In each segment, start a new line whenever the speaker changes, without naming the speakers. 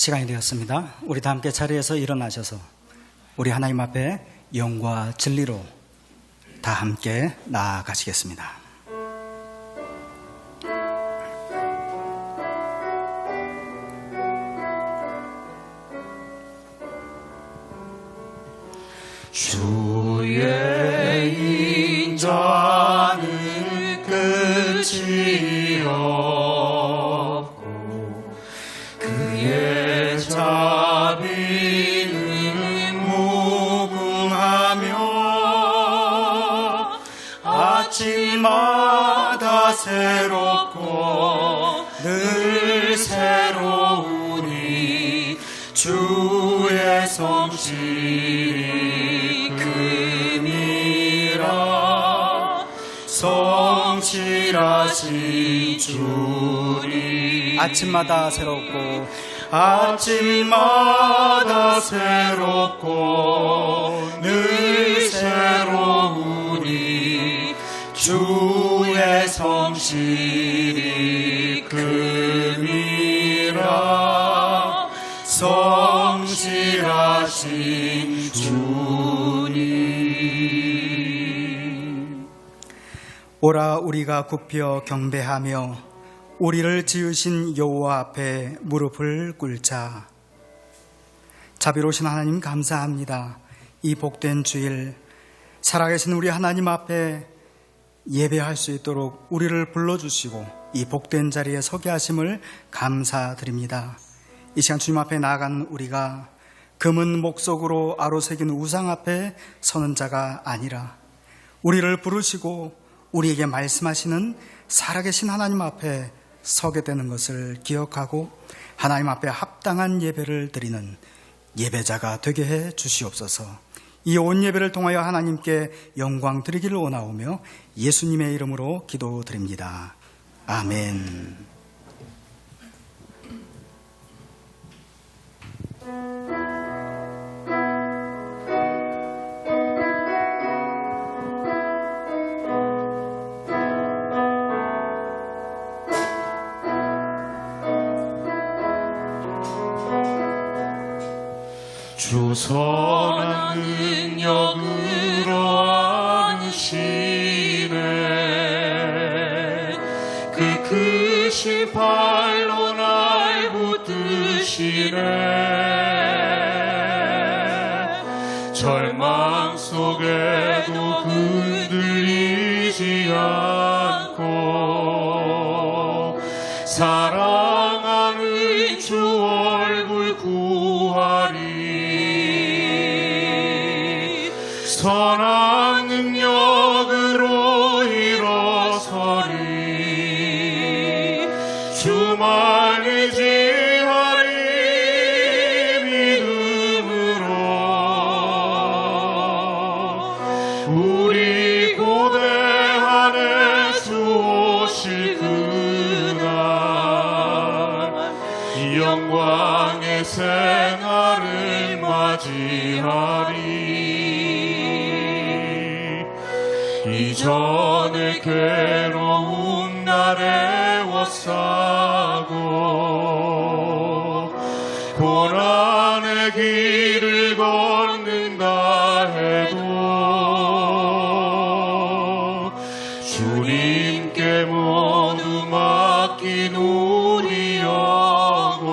시간이 되었습니다. 우리 다 함께 자리에서 일어나셔서 우리 하나님 앞에 영과 진리로 다 함께 나아가시겠습니다.
주의 인자는 끝이 없고 그의 자비는 무궁하며 아침마다 새롭고 늘 새로우니 주의 성실이 큼이라. 성실하신 주님
아침마다 새롭고
아침마다 새롭고 늘 새로우니 주의 성실이 큼이라. 성실하신 주님.
오라 우리가 굽혀 경배하며 우리를 지으신 여호와 앞에 무릎을 꿇자. 자비로우신 하나님 감사합니다. 이 복된 주일 살아계신 우리 하나님 앞에 예배할 수 있도록 우리를 불러주시고 이 복된 자리에 서게 하심을 감사드립니다. 이 시간 주님 앞에 나아간 우리가 금은 목석으로 아로새긴 우상 앞에 서는 자가 아니라 우리를 부르시고 우리에게 말씀하시는 살아계신 하나님 앞에 서게 되는 것을 기억하고 하나님 앞에 합당한 예배를 드리는 예배자가 되게 해 주시옵소서. 이 온 예배를 통하여 하나님께 영광 드리기를 원하오며 예수님의 이름으로 기도드립니다. 아멘.
주 선한 능력으로 안으시네. 그 크신 팔로 날 붙드시네. 절망 속에도 흔들리지 않고 사랑하는 주 얼굴 구하리. 선한 능력으로 일어서리. 주만 의지하리. 믿음으로 우리 고대 안에 주 오실 그날 이 영광의 새날을 맞이하리. 이전의 괴로운 날에 워싸고 고난의 길을 걷는다 해도 주님께 모두 맡긴 우리 영혼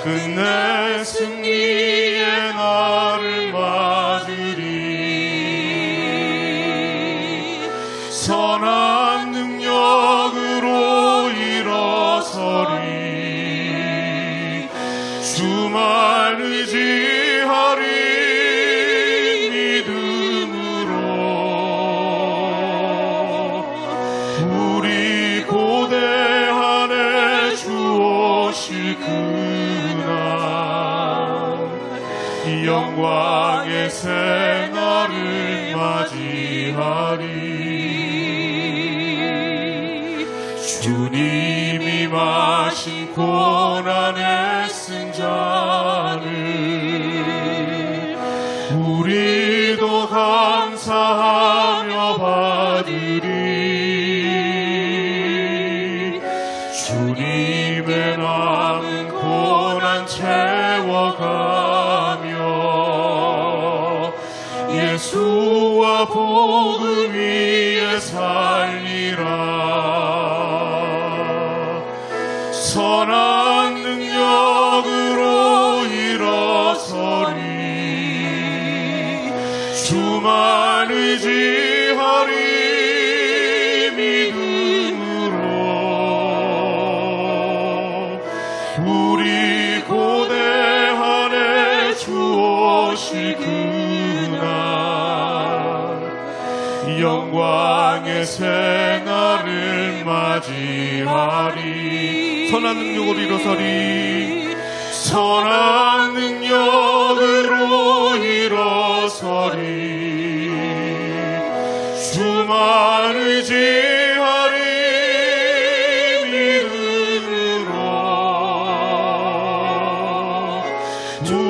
끝내 승리의 날을 맞으리. 선한 능력으로 일어서리. 주만 의지하리. 믿음으로 우리 고대 안에 주 오실 그날 이 영광의 새날을 맞이하리. 주님이 마신 고난의 쓴 잔을 우리도 감사하며 받으리. 주님의 남은 고난 채워가며 예수와 복음 위에 살리라. 선한 능력으로 일어서리. 주만 의지하리. 믿음으로 우리 고대한 주 오실 그날 영광의 새날을 맞이하리. 선한 능력으로 일어서리. 선한 능력으로 일어서리. 주만 의지하리. 믿음으로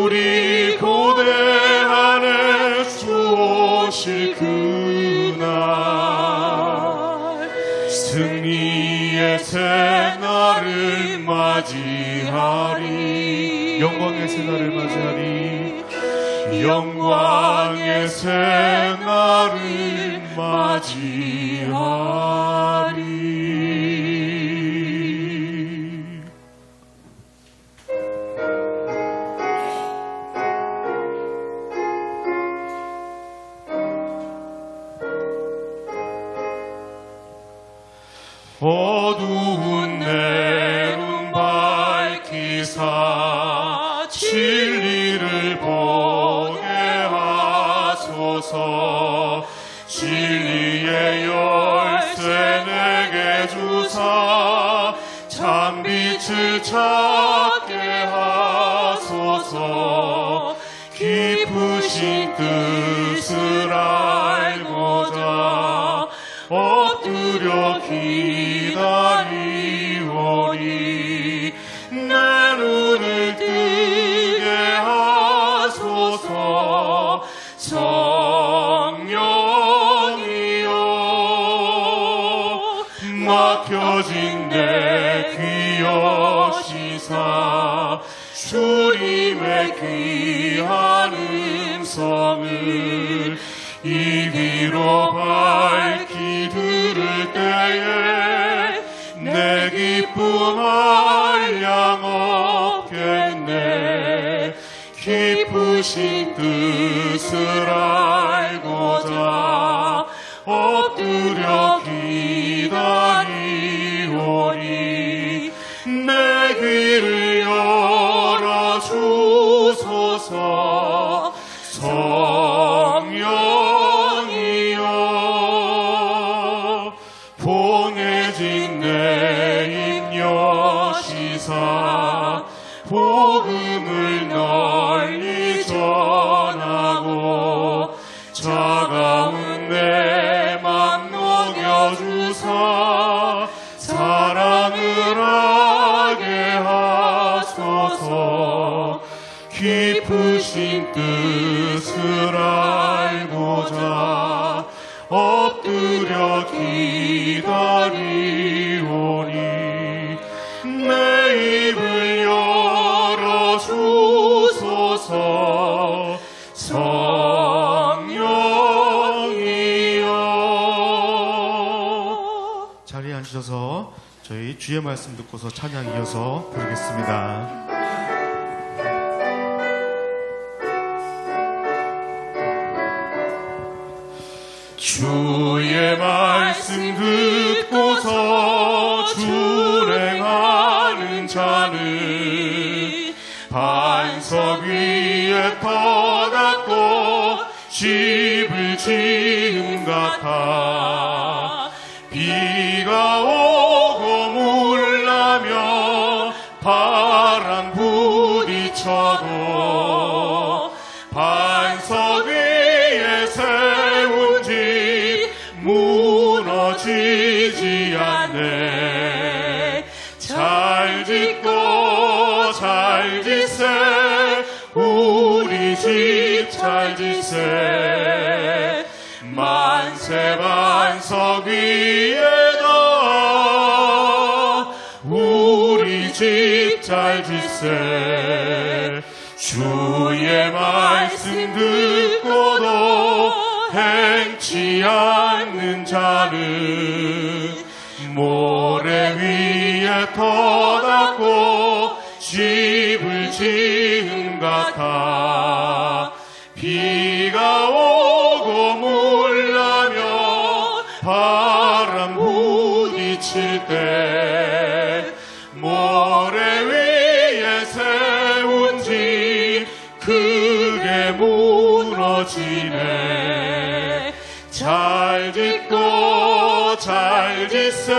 우리 고대한 주 오실 그날 승리의 새날을 맞이하리. 영광의 새날을 맞이하리. 영광의 새날을 맞이하리. 어두운 내 눈 밝히사 진리를 보게 하소서. 진리의 열쇠 내게 주사 참빛을 찾게 하소서. 깊으신 뜻을 알고자 엎드려 기다리오니 내 눈을 뜨게 하소서. 성령이여 막혀진 내 귀 여시사 주님의 귀한 음성을 입으로 밝히 들을 때에 내 기쁨 한량 없겠네. 깊으신 뜻을 알고자 엎드려 기다리오니 내 귀를 열어주소서. 성령이여 봉해진 내 입 여시사 복음을 널리 전하고 차가운 내 맘 녹여주사 사랑을 하게 하소서. 깊으신 뜻을 알고자 엎드려 기다리오니 내 입을 열어주소서. 성령이여.
자리에 앉으셔서 저희 주의 말씀 듣고서 찬양 이어서 부르겠습니다.
주의 말씀 듣고서 준행하는 자는 반석 위에 터닫고 집을 지은 같아. 비가 오고 물나며 바람 부딪혀도 반석 위에 세운 집 무너지지 않네. 잘 짓고 잘 짓세 우리 집 잘 짓세. 만세 반석 위에다 집 잘 짓세. 주의 말씀 듣고도 행치 않는 자는 모래 위에 터닫고 집을 지은 같아. 비가 오고 물나며 바람 부딪힐 때 모래 위에 세운 집 크게 무너지네. 잘 짓고 잘 짓세.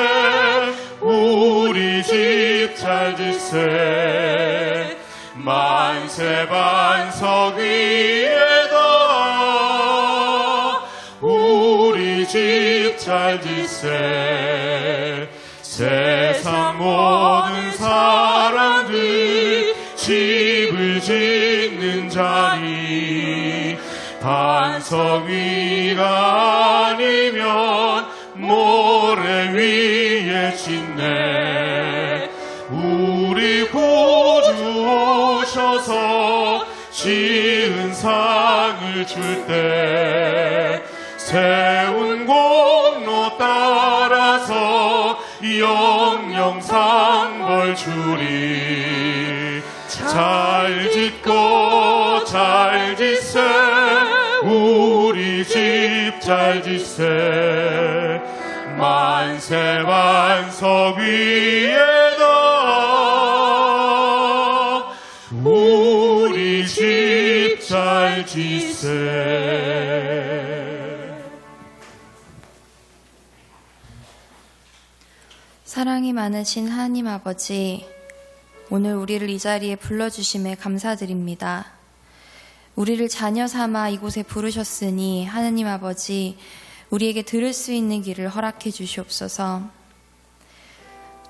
우리 집 잘 짓세. 만세 반석 위에다 우리 집 잘 짓세. 세상 모든 사람들 집을 짓는 자리 반석 위가 아니면 모래 위에 짓네. 우리 구주 오셔서 지은 상을 줄 때 세운 공로 따라서 영영 상벌 주리. 잘 짓고 잘 짓세. 우리 집 잘 짓세. 만세 반석 위에다 우리 집 잘 짓세.
사랑이 많으신 하나님 아버지, 오늘 우리를 이 자리에 불러주심에 감사드립니다. 우리를 자녀 삼아 이곳에 부르셨으니 하나님 아버지, 우리에게 들을 수 있는 길을 허락해 주시옵소서.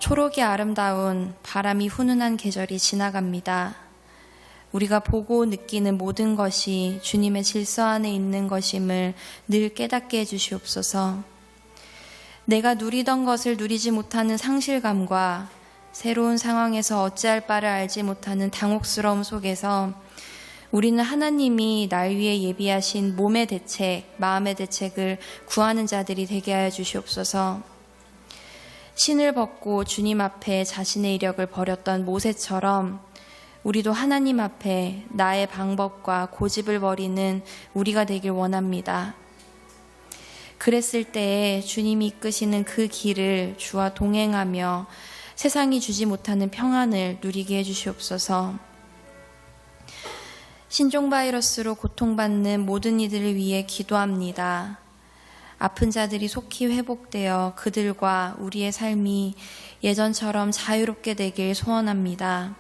초록이 아름다운 바람이 훈훈한 계절이 지나갑니다. 우리가 보고 느끼는 모든 것이 주님의 질서 안에 있는 것임을 늘 깨닫게 해주시옵소서. 내가 누리던 것을 누리지 못하는 상실감과 새로운 상황에서 어찌할 바를 알지 못하는 당혹스러움 속에서 우리는 하나님이 날 위해 예비하신 몸의 대책, 마음의 대책을 구하는 자들이 되게 하여 주시옵소서. 신을 벗고 주님 앞에 자신의 이력을 버렸던 모세처럼 우리도 하나님 앞에 나의 방법과 고집을 버리는 우리가 되길 원합니다. 그랬을 때에 주님이 이끄시는 그 길을 주와 동행하며 세상이 주지 못하는 평안을 누리게 해주시옵소서. 신종바이러스로 고통받는 모든 이들을 위해 기도합니다. 아픈 자들이 속히 회복되어 그들과 우리의 삶이 예전처럼 자유롭게 되길 소원합니다.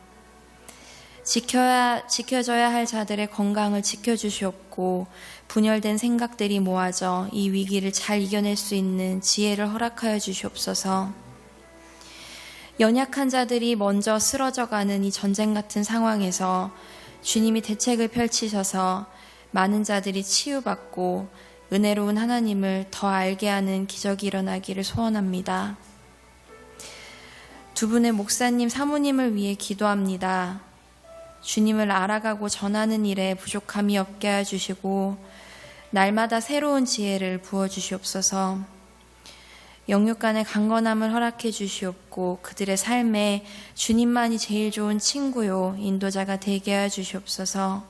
지켜져야 할 자들의 건강을 지켜주시옵고 분열된 생각들이 모아져 이 위기를 잘 이겨낼 수 있는 지혜를 허락하여 주시옵소서. 연약한 자들이 먼저 쓰러져가는 이 전쟁 같은 상황에서 주님이 대책을 펼치셔서 많은 자들이 치유받고 은혜로운 하나님을 더 알게 하는 기적이 일어나기를 소원합니다. 두 분의 목사님, 사모님을 위해 기도합니다. 주님을 알아가고 전하는 일에 부족함이 없게 해주시고 날마다 새로운 지혜를 부어주시옵소서. 영육 간의 강건함을 허락해 주시옵고 그들의 삶에 주님만이 제일 좋은 친구요 인도자가 되게 해 주시옵소서.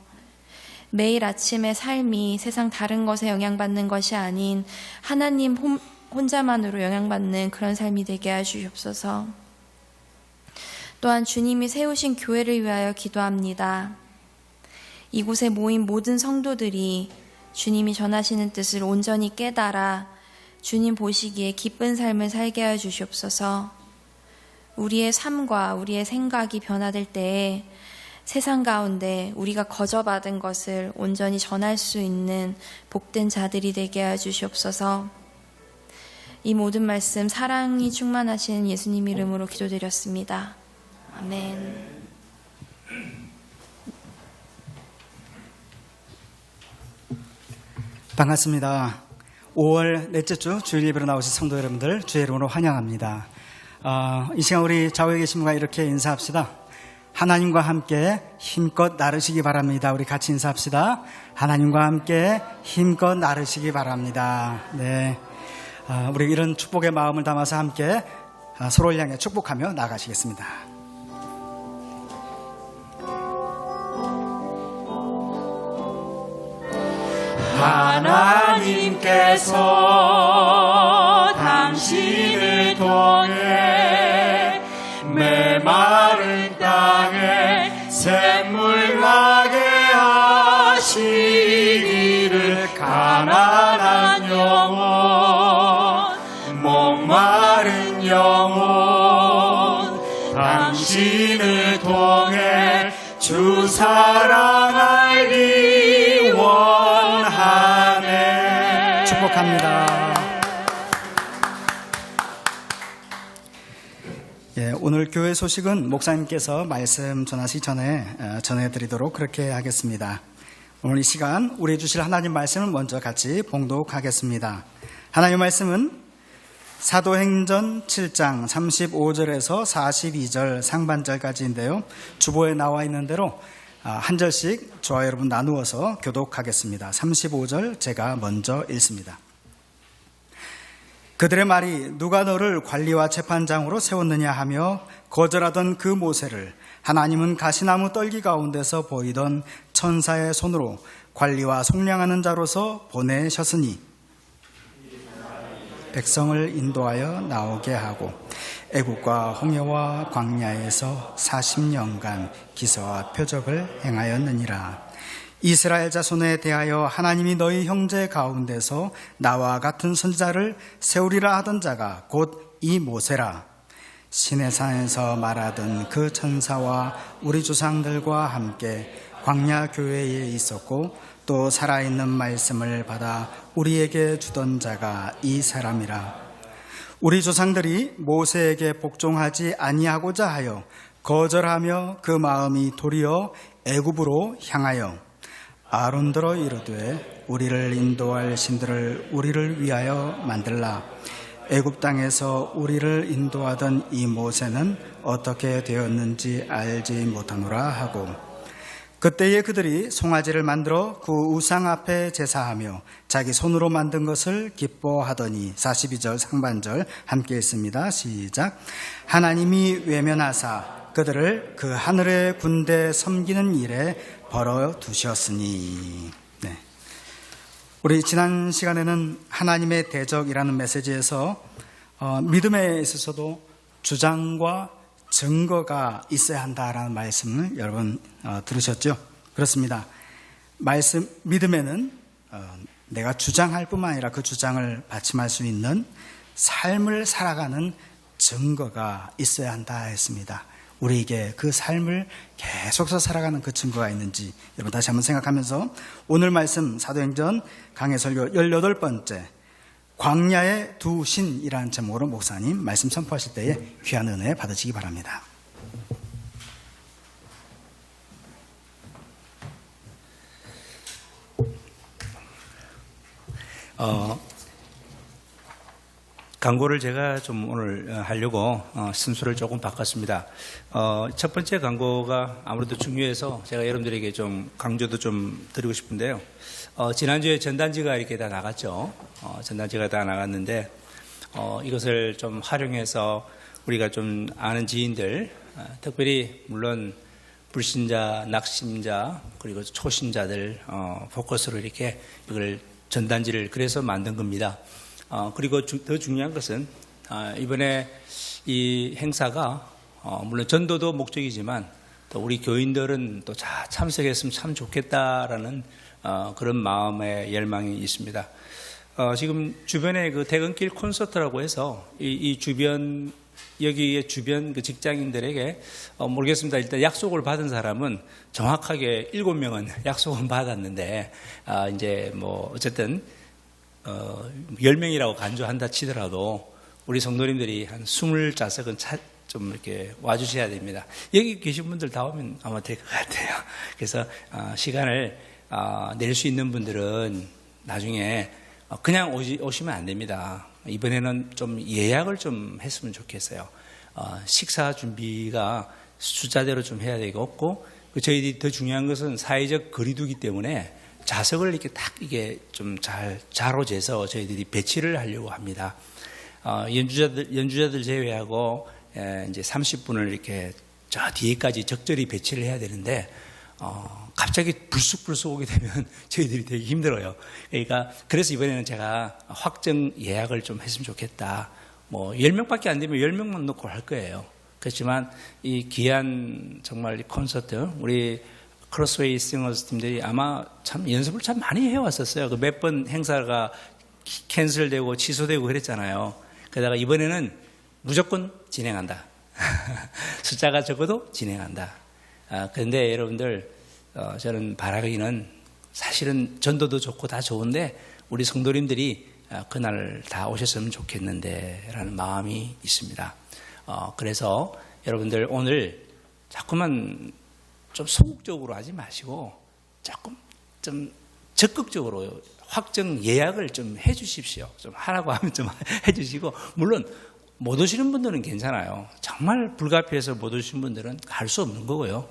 매일 아침의 삶이 세상 다른 것에 영향받는 것이 아닌 하나님 혼자만으로 영향받는 그런 삶이 되게 해 주시옵소서. 또한 주님이 세우신 교회를 위하여 기도합니다. 이곳에 모인 모든 성도들이 주님이 전하시는 뜻을 온전히 깨달아 주님 보시기에 기쁜 삶을 살게 하여 주시옵소서. 우리의 삶과 우리의 생각이 변화될 때에 세상 가운데 우리가 거저받은 것을 온전히 전할 수 있는 복된 자들이 되게 하여 주시옵소서. 이 모든 말씀 사랑이 충만하신 예수님 이름으로 기도드렸습니다. 아멘.
반갑습니다. 5월 넷째 주 주일 예배로 나오신 성도 여러분들 주의 이름으로 환영합니다. 이 시간 우리 좌우에 계신 분과 이렇게 인사합시다. 하나님과 함께 힘껏 나르시기 바랍니다. 우리 같이 인사합시다. 하나님과 함께 힘껏 나르시기 바랍니다. 네, 우리 이런 축복의 마음을 담아서 함께 서로를 향해 축복하며 나가시겠습니다.
하나님께서 당신을 통해 메마른 땅에 샘물 나게 하시기를 가난한 영혼 목마른 영혼 당신을 통해 주 사랑 알기 원하네.
축복합니다. 예, 오늘 교회 소식은 목사님께서 말씀 전하시기 전에 전해드리도록 그렇게 하겠습니다. 오늘 이 시간 우리 주실 하나님 말씀을 먼저 같이 봉독하겠습니다. 하나님 말씀은 사도행전 7장 35절에서 42절 상반절까지인데요. 주보에 나와 있는 대로 한 절씩 저와 여러분 나누어서 교독하겠습니다. 35절 제가 먼저 읽습니다. 그들의 말이 누가 너를 관리와 재판장으로 세웠느냐 하며 거절하던 그 모세를 하나님은 가시나무 떨기 가운데서 보이던 천사의 손으로 관리와 속량하는 자로서 보내셨으니 백성을 인도하여 나오게 하고 애국과 홍해와 광야에서 40년간 기사와 표적을 행하였느니라. 이스라엘 자손에 대하여 하나님이 너희 형제 가운데서 나와 같은 선지자를 세우리라 하던 자가 곧 이 모세라. 시내산에서 말하던 그 천사와 우리 조상들과 함께 광야 교회에 있었고 또 살아있는 말씀을 받아 우리에게 주던 자가 이 사람이라. 우리 조상들이 모세에게 복종하지 아니하고자 하여 거절하며 그 마음이 도리어 애굽으로 향하여 아론더러 이르되 우리를 인도할 신들을 우리를 위하여 만들라. 애굽 땅에서 우리를 인도하던 이 모세는 어떻게 되었는지 알지 못하노라 하고 그때에 그들이 송아지를 만들어 그 우상 앞에 제사하며 자기 손으로 만든 것을 기뻐하더니 42절 상반절 함께 읽습니다. 시작. 하나님이 외면하사 그들을 그 하늘의 군대 섬기는 일에 벌어두셨으니. 네. 우리 지난 시간에는 하나님의 대적이라는 메시지에서 믿음에 있어서도 주장과 증거가 있어야 한다라는 말씀을 여러분 들으셨죠? 그렇습니다. 믿음에는 내가 주장할 뿐만 아니라 그 주장을 받침할 수 있는 삶을 살아가는 증거가 있어야 한다 했습니다. 우리에게 그 삶을 계속해서 살아가는 그 증거가 있는지 여러분 다시 한번 생각하면서 오늘 말씀 사도행전 강해 설교 18번째 광야의 두 신이라는 제목으로 목사님 말씀 선포하실 때에 귀한 은혜 받으시기 바랍니다.
광고를 제가 좀 오늘 하려고 순서를 조금 바꿨습니다. 첫 번째 광고가 아무래도 중요해서 제가 여러분들에게 좀 강조도 좀 드리고 싶은데요. 지난주에 전단지가 이렇게 다 나갔죠. 전단지가 다 나갔는데 이것을 좀 활용해서 우리가 좀 아는 지인들, 특별히 물론 불신자, 낙심자 그리고 초신자들 포커스로 이렇게 이걸 전단지를 그래서 만든 겁니다. 그리고 더 중요한 것은 이번에 이 행사가 물론 전도도 목적이지만 또 우리 교인들은 또 참석했으면 참 좋겠다라는 그런 마음의 열망이 있습니다. 지금 주변에 그 퇴근길 콘서트라고 해서 이 주변 여기의 주변 그 직장인들에게 모르겠습니다. 일단 약속을 받은 사람은 정확하게 7명은 약속은 받았는데 이제 뭐 어쨌든 10명이라고 간주한다 치더라도 우리 성도님들이 한 20자석은 좀 이렇게 와주셔야 됩니다. 여기 계신 분들 다 오면 아마 될 것 같아요. 그래서 시간을 낼 수 있는 분들은 나중에 그냥 오시면 안 됩니다. 이번에는 좀 예약을 좀 했으면 좋겠어요. 식사 준비가 숫자대로 좀 해야 되겠고, 저희들이 더 중요한 것은 사회적 거리두기 때문에 좌석을 이렇게 딱 이게 좀 잘 자로 재서 저희들이 배치를 하려고 합니다. 연주자들 제외하고 이제 30분을 이렇게 저 뒤에까지 적절히 배치를 해야 되는데 갑자기 불쑥 오게 되면 저희들이 되게 힘들어요. 그러니까 그래서 이번에는 제가 확정 예약을 좀 했으면 좋겠다. 뭐 10명밖에 안 되면 10명만 놓고 할 거예요. 그렇지만 이 귀한 정말 이 콘서트, 우리 크로스웨이 싱어스 팀들이 아마 참 연습을 참 많이 해왔었어요. 그 몇 번 행사가 캔슬되고 취소되고 그랬잖아요. 그러다가 이번에는 무조건 진행한다. 숫자가 적어도 진행한다. 그런데 여러분들, 저는 바라기는 사실은 전도도 좋고 다 좋은데 우리 성도님들이 그날 다 오셨으면 좋겠는데 라는 마음이 있습니다. 그래서 여러분들 오늘 자꾸만 좀 소극적으로 하지 마시고 조금 좀 적극적으로 확정 예약을 좀 해 주십시오. 좀 하라고 하면 좀 해 주시고, 물론 못 오시는 분들은 괜찮아요. 정말 불가피해서 못 오시는 분들은 갈 수 없는 거고요.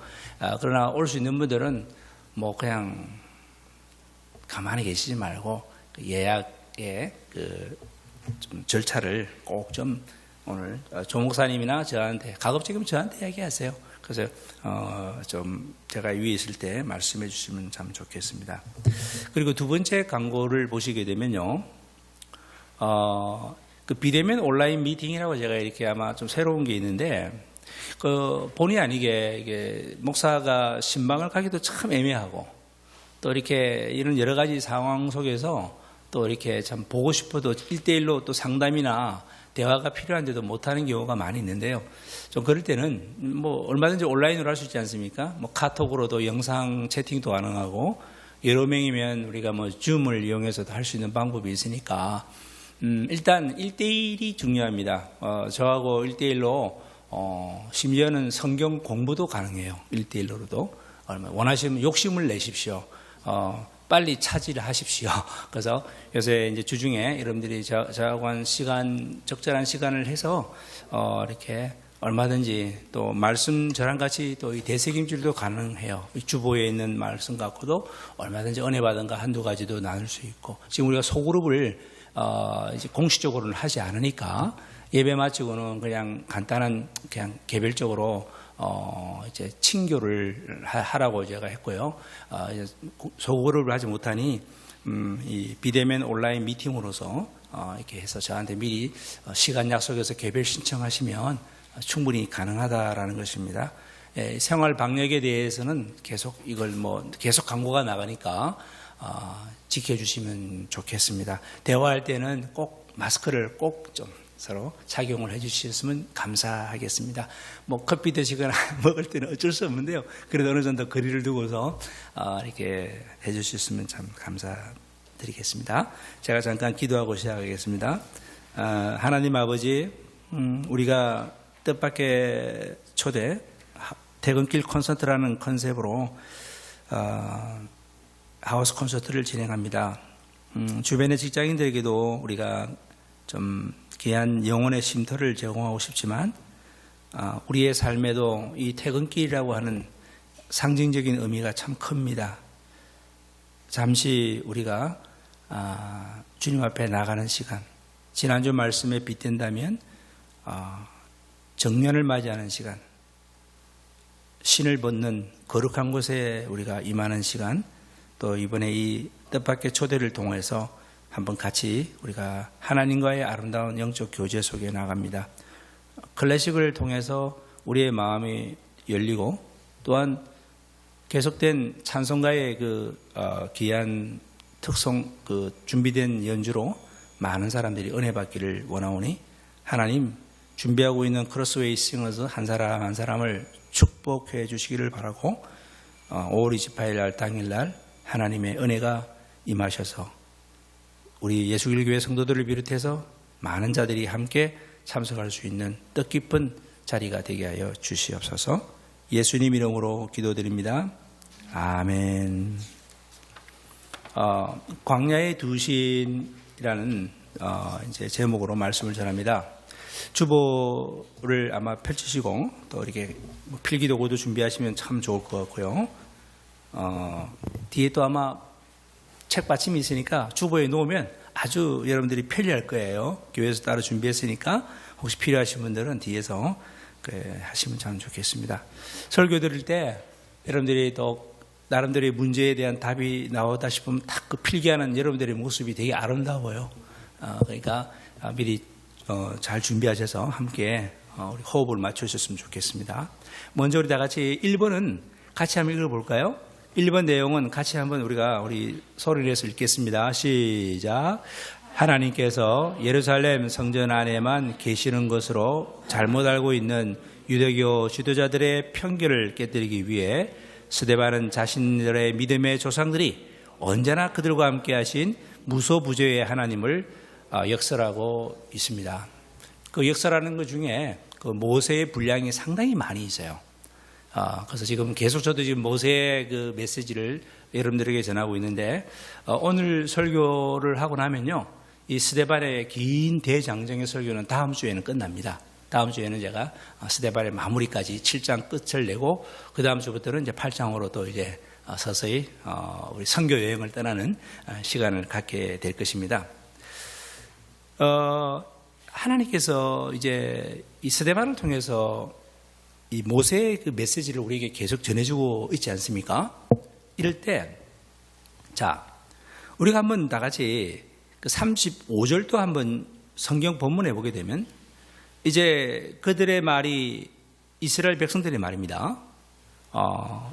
그러나 올 수 있는 분들은 뭐 그냥 가만히 계시지 말고 그 예약의 그 좀 절차를 꼭 좀 오늘 조 목사님이나 저한테 가급적이면 저한테 이야기하세요. 그래서 좀 제가 위에 있을 때 말씀해 주시면 참 좋겠습니다. 그리고 두 번째 광고를 보시게 되면요, 그 비대면 온라인 미팅이라고 제가 이렇게 아마 좀 새로운 게 있는데, 그 본의 아니게 이게 목사가 신방을 가기도 참 애매하고, 또 이렇게 이런 여러 가지 상황 속에서 또 이렇게 참 보고 싶어도 1대1로 또 상담이나 대화가 필요한데도 못하는 경우가 많이 있는데요. 좀 그럴 때는 뭐 얼마든지 온라인으로 할 수 있지 않습니까? 뭐 카톡으로도 영상 채팅도 가능하고, 여러 명이면 우리가 뭐 줌을 이용해서도 할 수 있는 방법이 있으니까 일단 1대1이 중요합니다. 저하고 1대1로 심지어는 성경 공부도 가능해요. 1대1로도. 원하시면 욕심을 내십시오. 빨리 차지를 하십시오. 그래서 요새 이제 주중에 여러분들이 저하고 한 시간, 적절한 시간을 해서 이렇게 얼마든지 또 말씀 저랑 같이 또 이 대책임질도 가능해요. 이 주보에 있는 말씀 갖고도 얼마든지 은혜 받은 거 한두 가지도 나눌 수 있고, 지금 우리가 소그룹을 이제 공식적으로는 하지 않으니까 예배 마치고는 그냥 간단한 그냥 개별적으로 이제 친교를 하라고 제가 했고요. 이제 소그룹을 하지 못하니 이 비대면 온라인 미팅으로서 이렇게 해서 저한테 미리 시간 약속해서 개별 신청하시면 충분히 가능하다라는 것입니다. 생활 방역에 대해서는 계속 이걸 뭐 계속 광고가 나가니까 지켜주시면 좋겠습니다. 대화할 때는 꼭 마스크를 꼭 좀 서로 착용을 해주셨으면 감사하겠습니다. 뭐 커피 드시거나 먹을 때는 어쩔 수 없는데요. 그래도 어느 정도 거리를 두고서 이렇게 해주셨으면 참 감사드리겠습니다. 제가 잠깐 기도하고 시작하겠습니다. 하나님 아버지, 우리가 뜻밖의 초대 퇴근길 콘서트라는 컨셉으로 하우스 콘서트를 진행합니다. 주변의 직장인들에게도 우리가 좀 귀한 영혼의 쉼터를 제공하고 싶지만 우리의 삶에도 이 퇴근길이라고 하는 상징적인 의미가 참 큽니다. 잠시 우리가 주님 앞에 나가는 시간, 지난주 말씀에 빗댄다면 정년을 맞이하는 시간, 신을 벗는 거룩한 곳에 우리가 임하는 시간, 또 이번에 이 뜻밖의 초대를 통해서 한번 같이 우리가 하나님과의 아름다운 영적 교제 속에 나갑니다. 클래식을 통해서 우리의 마음이 열리고, 또한 계속된 찬송가의 그 귀한 특성, 그 준비된 연주로 많은 사람들이 은혜 받기를 원하오니 하나님 준비하고 있는 크로스웨이 싱어스 한 사람 한 사람을 축복해 주시기를 바라고, 5월 28일 날 당일날 하나님의 은혜가 임하셔서 우리 예수길교회 성도들을 비롯해서 많은 자들이 함께 참석할 수 있는 뜻깊은 자리가 되게 하여 주시옵소서. 예수님 이름으로 기도드립니다. 아멘. 광야의 두 시인이라는 이제 제목으로 말씀을 전합니다. 주보를 아마 펼치시고 또 이렇게 뭐 필기도구도 준비하시면 참 좋을 것 같고요. 뒤에 또 아마 책 받침이 있으니까 주보에 놓으면 아주 여러분들이 편리할 거예요. 교회에서 따로 준비했으니까 혹시 필요하신 분들은 뒤에서 하시면 참 좋겠습니다. 설교 드릴 때 여러분들이 또 나름대로의 문제에 대한 답이 나오다 싶으면 딱 그 필기하는 여러분들의 모습이 되게 아름다워요. 그러니까 미리 잘 준비하셔서 함께 우리 호흡을 맞추셨으면 좋겠습니다. 먼저 우리 다 같이 1번은 같이 한번 읽어볼까요? 1번 내용은 같이 한번 우리 소리를 내서 읽겠습니다. 시작. 하나님께서 예루살렘 성전 안에만 계시는 것으로 잘못 알고 있는 유대교 지도자들의 편견을 깨뜨리기 위해 스데반은 자신들의 믿음의 조상들이 언제나 그들과 함께 하신 무소부재의 하나님을 역설하고 있습니다. 그 역설하는 것 중에 그 모세의 분량이 상당히 많이 있어요. 그래서 지금 계속 저도 지금 모세의 그 메시지를 여러분들에게 전하고 있는데 오늘 설교를 하고 나면요, 이 스데반의 긴 대장정의 설교는 다음 주에는 끝납니다. 다음 주에는 제가 스데반의 마무리까지 7장 끝을 내고 그 다음 주부터는 이제 8장으로 또 이제 서서히 우리 선교 여행을 떠나는 시간을 갖게 될 것입니다. 하나님께서 이제 이 스데반을 통해서 이 모세의 그 메시지를 우리에게 계속 전해주고 있지 않습니까? 이럴 때, 자, 우리가 한번 다 같이 그 35절도 한번 성경 본문에 보게 되면 이제 그들의 말이 이스라엘 백성들의 말입니다.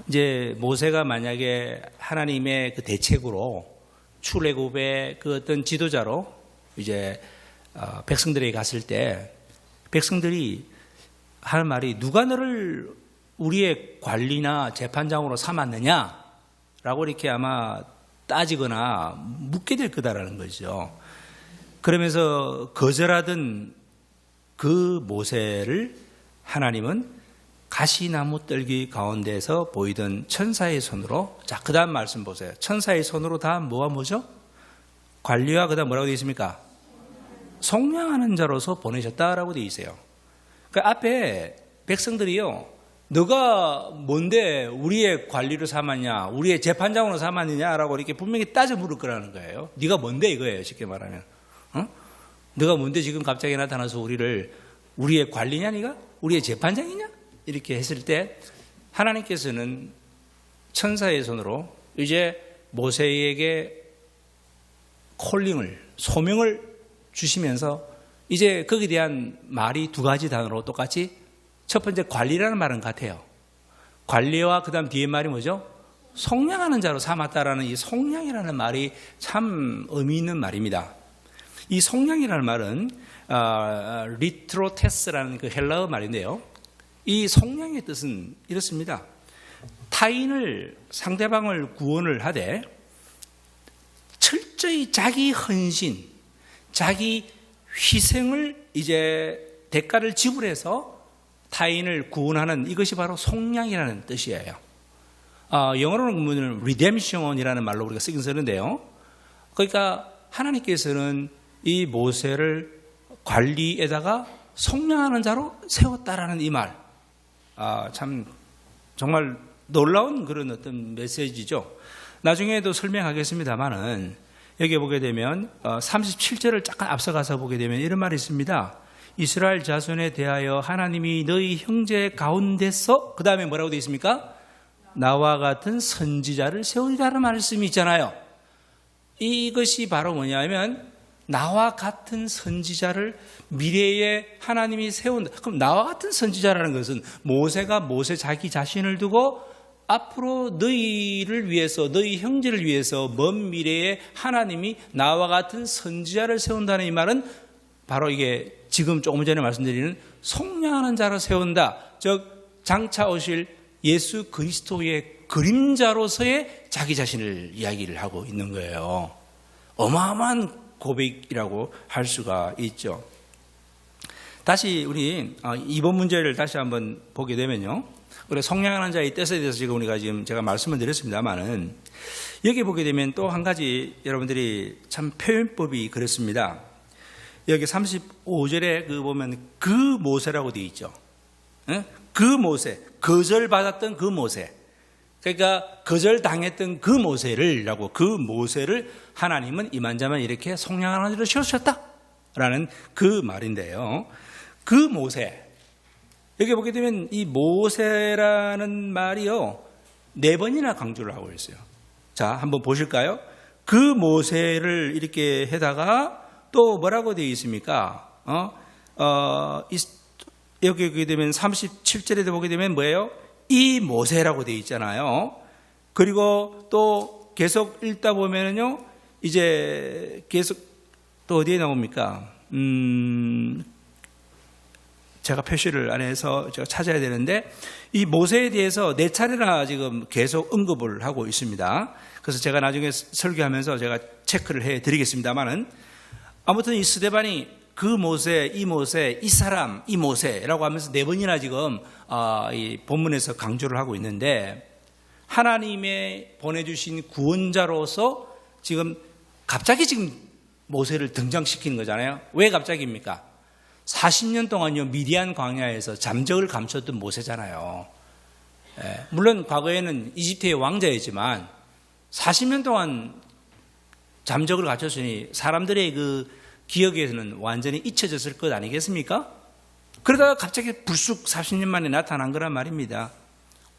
이제 모세가 만약에 하나님의 그 대책으로 출애굽의 그 어떤 지도자로 이제 백성들에게 갔을 때 백성들이 하는 말이 누가 너를 우리의 관리나 재판장으로 삼았느냐라고 이렇게 아마 따지거나 묻게 될 거다라는 거죠. 그러면서 거절하던 그 모세를 하나님은 가시나무 뜰기 가운데서 보이던 천사의 손으로, 자, 그 다음 말씀 보세요. 천사의 손으로 다음 뭐가 뭐죠? 관리와 그 다음 뭐라고 되어 있습니까? 속량하는 자로서 보내셨다라고 되어 있어요. 그 앞에 백성들이요, 너가 뭔데 우리의 관리로 삼았냐, 우리의 재판장으로 삼았느냐라고 이렇게 분명히 따져 물을 거라는 거예요. 네가 뭔데 이거예요, 쉽게 말하면. 너가 뭔데 지금 갑자기 나타나서 우리의 관리냐, 네가? 우리의 재판장이냐? 이렇게 했을 때 하나님께서는 천사의 손으로 이제 모세에게 소명을 주시면서 이제 거기에 대한 말이 두 가지 단어로 똑같이, 첫 번째 관리라는 말은 같아요. 관리와 그 다음 뒤에 말이 뭐죠? 속량하는 자로 삼았다라는 이 속량이라는 말이 참 의미 있는 말입니다. 이 속량이라는 말은 리트로테스라는 그 헬라어 말인데요. 이 속량의 뜻은 이렇습니다. 타인을, 상대방을 구원을 하되 철저히 자기 헌신, 자기 희생을 이제 대가를 지불해서 타인을 구원하는, 이것이 바로 속량이라는 뜻이에요. 영어로는 보면 redemption이라는 말로 우리가 쓰긴 쓰는데요. 그러니까 하나님께서는 이 모세를 관리에다가 속량하는 자로 세웠다라는 이 말, 참 정말 놀라운 그런 어떤 메시지죠. 나중에도 설명하겠습니다만은 여기 보게 되면 37절을 잠깐 앞서가서 보게 되면 이런 말이 있습니다. 이스라엘 자손에 대하여 하나님이 너희 형제 가운데서, 그 다음에 뭐라고 되어 있습니까? 나와 같은 선지자를 세우리라는 말씀이 있잖아요. 이것이 바로 뭐냐면 나와 같은 선지자를 미래에 하나님이 세운다. 그럼 나와 같은 선지자라는 것은 모세가 모세 자기 자신을 두고 앞으로 너희를 위해서, 너희 형제를 위해서 먼 미래에 하나님이 나와 같은 선지자를 세운다는 이 말은 바로 이게 지금 조금 전에 말씀드리는 속량하는 자를 세운다. 즉 장차 오실 예수 그리스도의 그림자로서의 자기 자신을 이야기를 하고 있는 거예요. 어마어마한 고백이라고 할 수가 있죠. 다시 우리 이번 문제를 다시 한번 보게 되면요, 우리 속량하는 자의 뜻에 대해서 지금 제가 말씀을 드렸습니다만은 여기 보게 되면 또 한 가지 여러분들이 참 표현법이 그렇습니다. 여기 35절에 그 보면 그 모세라고 되어 있죠. 예? 그 모세, 거절받았던 그 모세. 그러니까 거절당했던 그 모세를라고, 그 모세를 하나님은 이만저만 이렇게 속량하는 일을 세우셨다라는 그 말인데요. 그 모세, 여기 보게 되면 이 모세라는 말이요 4번이나 강조를 하고 있어요. 자, 한번 보실까요? 그 모세를 이렇게 해다가 또 뭐라고 되어 있습니까? 여기 보게 되면 37절에도 보게 되면 뭐예요? 이 모세라고 되어 있잖아요. 그리고 또 계속 읽다 보면은요, 이제 계속 또 어디에 나옵니까? 제가 표시를 안 해서 제가 찾아야 되는데, 이 모세에 대해서 4차례나 지금 계속 언급을 하고 있습니다. 그래서 제가 나중에 설교하면서 제가 체크를 해 드리겠습니다만은, 아무튼 이 스데반이 그 모세, 이 사람, 이 모세라고 하면서 4번이나 지금 이 본문에서 강조를 하고 있는데, 하나님의 보내주신 구원자로서 지금 갑자기 지금 모세를 등장시키는 거잖아요. 왜 갑자기입니까? 40년 동안요 미디안 광야에서 잠적을 감췄던 모세잖아요. 물론 과거에는 이집트의 왕자였지만 40년 동안 잠적을 갖췄으니 사람들의 그 기억에서는 완전히 잊혀졌을 것 아니겠습니까? 그러다가 갑자기 불쑥 40년 만에 나타난 거란 말입니다.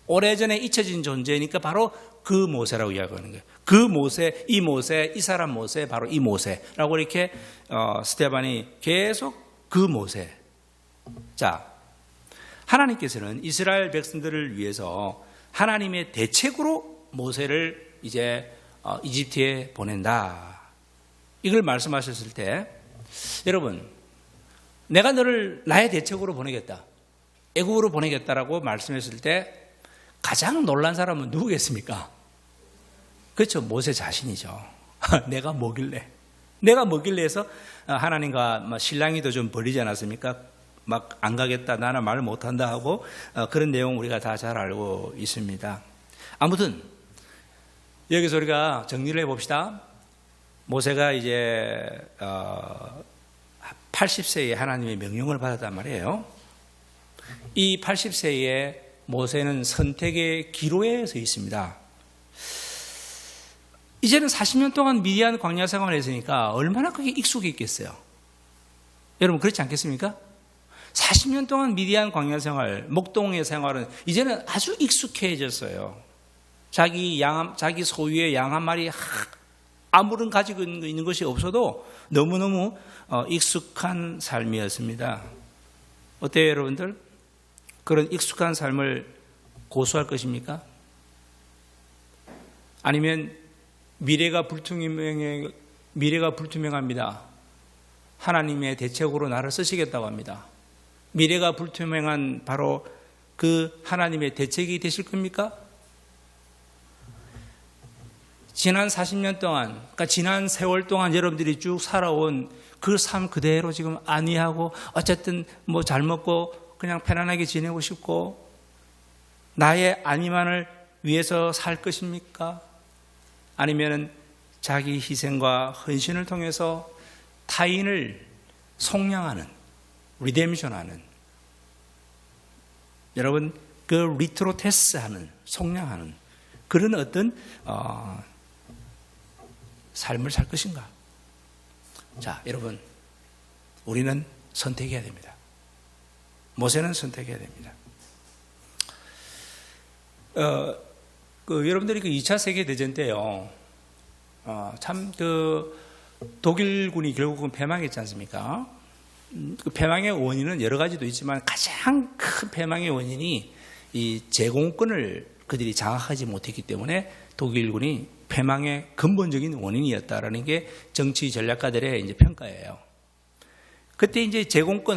오래전에 잊혀진 존재니까 바로 그 모세라고 이야기하는 거예요. 그 모세, 이 사람 모세, 바로 이 모세라고 이렇게 스데반이 계속 그 모세. 자, 하나님께서는 이스라엘 백성들을 위해서 하나님의 대책으로 모세를 이제 이집트에 보낸다. 이걸 말씀하셨을 때, 여러분, 내가 너를 나의 대책으로 보내겠다, 애국으로 보내겠다라고 말씀했을 때 가장 놀란 사람은 누구겠습니까? 그렇죠, 모세 자신이죠. 내가 뭐길래 해서 하나님과 신랑이도 좀 벌리지 않았습니까? 막 안 가겠다, 나는 말 못한다 하고 그런 내용 우리가 다 잘 알고 있습니다. 아무튼 여기서 우리가 정리를 해봅시다. 모세가 이제 80세에 하나님의 명령을 받았단 말이에요. 이 80세에 모세는 선택의 기로에 서 있습니다. 이제는 40년 동안 미디안 광야 생활을 했으니까 얼마나 그게 익숙해 있겠어요. 여러분 그렇지 않겠습니까? 40년 동안 미디안 광야 생활, 목동의 생활은 이제는 아주 익숙해졌어요. 자기 소유의 양 한 마리 아무런 가지고 있는 것이 없어도 너무너무 익숙한 삶이었습니다. 어때요, 여러분들? 그런 익숙한 삶을 고수할 것입니까? 아니면 미래가 불투명합니다. 하나님의 대책으로 나를 쓰시겠다고 합니다. 미래가 불투명한 바로 그 하나님의 대책이 되실 겁니까? 지난 40년 동안, 그러니까 지난 세월 동안 여러분들이 쭉 살아온 그 삶 그대로 지금 안위하고 어쨌든 뭐 잘 먹고 그냥 편안하게 지내고 싶고 나의 안위만을 위해서 살 것입니까? 아니면은 자기 희생과 헌신을 통해서 타인을 속량하는, 리뎀션하는, 여러분 그 리트로테스하는, 속량하는 그런 어떤 삶을 살 것인가? 자, 여러분 우리는 선택해야 됩니다. 모세는 선택해야 됩니다. 여러분들이 그 2차 세계대전 때요, 참 독일군이 결국은 패망했지 않습니까? 그 패망의 원인은 여러 가지도 있지만 가장 큰 패망의 원인이 이 제공권을 그들이 장악하지 못했기 때문에 독일군이 패망의 근본적인 원인이었다라는 게 정치 전략가들의 이제 평가예요. 그때 이제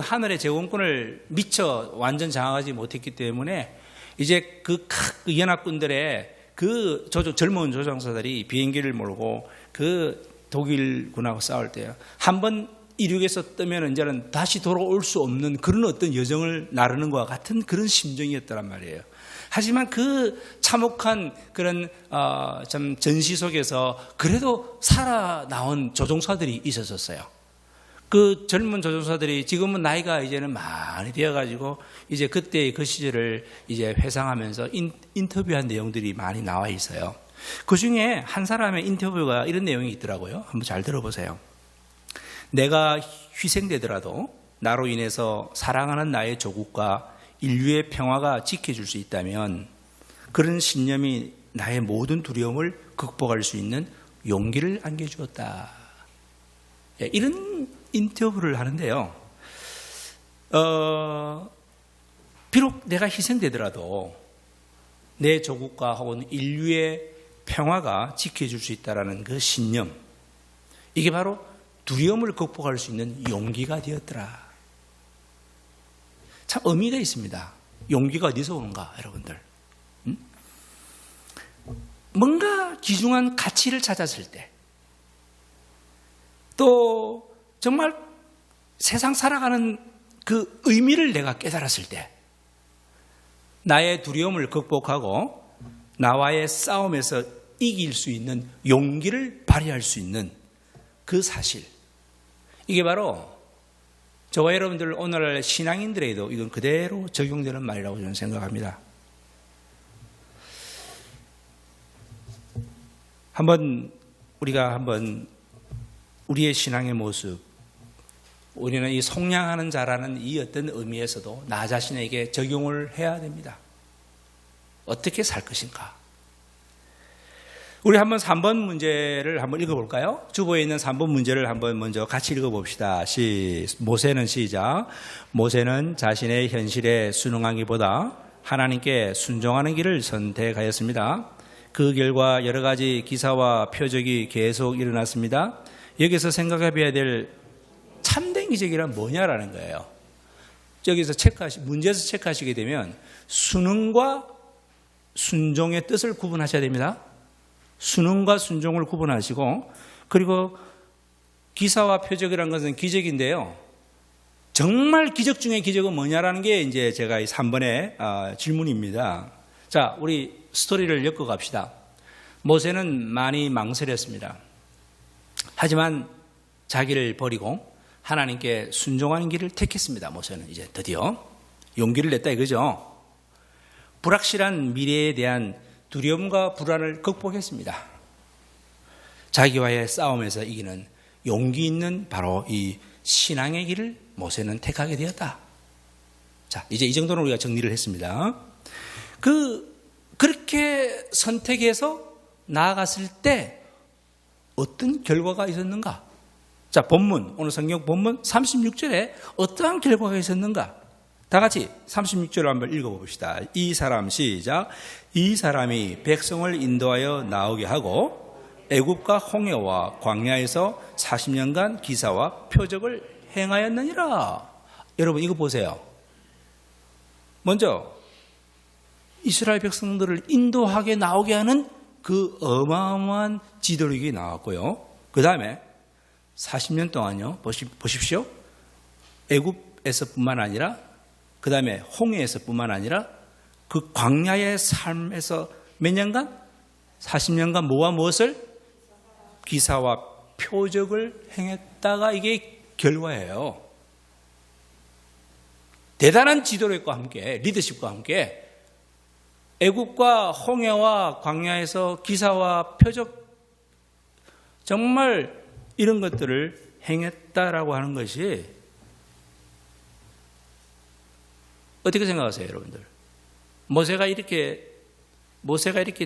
하늘의 제공권을 미처 완전 장악하지 못했기 때문에 이제 그 연합군들의 그 젊은 조종사들이 비행기를 몰고 그 독일군하고 싸울 때요, 한번 이륙에서 뜨면 이제는 다시 돌아올 수 없는 그런 어떤 여정을 나르는 것과 같은 그런 심정이었단 말이에요. 하지만 그 참혹한 그런 참 전시 속에서 그래도 살아나온 조종사들이 있었어요. 그 젊은 조종사들이 지금은 나이가 이제는 많이 되어가지고 이제 그때의 그 시절을 이제 회상하면서 인터뷰한 내용들이 많이 나와 있어요. 그 중에 한 사람의 인터뷰가 이런 내용이 있더라고요. 한번 잘 들어보세요. 내가 희생되더라도 나로 인해서 사랑하는 나의 조국과 인류의 평화가 지켜줄 수 있다면 그런 신념이 나의 모든 두려움을 극복할 수 있는 용기를 안겨주었다. 이런 인터뷰를 하는데요. 비록 내가 희생되더라도 내 조국과 혹은 인류의 평화가 지켜줄 수 있다는 그 신념, 이게 바로 두려움을 극복할 수 있는 용기가 되었더라. 참 의미가 있습니다. 용기가 어디서 오는가, 여러분들? 뭔가 귀중한 가치를 찾았을 때, 또 정말 세상 살아가는 그 의미를 내가 깨달았을 때, 나의 두려움을 극복하고 나와의 싸움에서 이길 수 있는 용기를 발휘할 수 있는 그 사실, 이게 바로 저와 여러분들 오늘날 신앙인들에게도 이건 그대로 적용되는 말이라고 저는 생각합니다. 우리가 한번 우리의 신앙의 모습, 우리는 이 속량하는 자라는 이 어떤 의미에서도 나 자신에게 적용을 해야 됩니다. 어떻게 살 것인가? 우리 한번 3번 문제를 한번 읽어볼까요? 주보에 있는 3번 문제를 한번 먼저 같이 읽어봅시다. 모세는 시작. 모세는 자신의 현실에 순응하기보다 하나님께 순종하는 길을 선택하였습니다. 그 결과 여러 가지 기사와 표적이 계속 일어났습니다. 여기서 생각해봐야 될 참된 기적이란 뭐냐라는 거예요. 여기서 문제에서 체크하시게 되면 순응과 순종의 뜻을 구분하셔야 됩니다. 순응과 순종을 구분하시고, 그리고 기사와 표적이라는 것은 기적인데요. 정말 기적 중에 기적은 뭐냐라는 게 이제 제가 이 3번의 질문입니다. 자, 우리 스토리를 엮어 갑시다. 모세는 많이 망설였습니다. 하지만 자기를 버리고 하나님께 순종하는 길을 택했습니다. 모세는 이제 드디어 용기를 냈다 이거죠. 불확실한 미래에 대한 두려움과 불안을 극복했습니다. 자기와의 싸움에서 이기는 용기 있는 바로 이 신앙의 길을 모세는 택하게 되었다. 자, 이제 이 정도는 우리가 정리를 했습니다. 그렇게 선택해서 나아갔을 때 어떤 결과가 있었는가? 자, 오늘 성경 본문 36절에 어떠한 결과가 있었는가? 다 같이 36절을 한번 읽어봅시다. 이 사람이 백성을 인도하여 나오게 하고 애굽과 홍해와 광야에서 40년간 기사와 표적을 행하였느니라. 여러분 이거 보세요. 먼저 이스라엘 백성들을 인도하게 나오게 하는 그 어마어마한 지도력이 나왔고요. 그 다음에 40년 동안요. 보십시오. 애굽에서뿐만 아니라 그 다음에 홍해에서뿐만 아니라 그 광야의 삶에서 몇 년간? 40년간 뭐와 무엇을? 기사와 표적을 행했다가 이게 결과예요. 대단한 지도력과 함께, 리더십과 함께 애국과 홍해와 광야에서 기사와 표적, 정말 이런 것들을 행했다라고 하는 것이 어떻게 생각하세요, 여러분들? 모세가 이렇게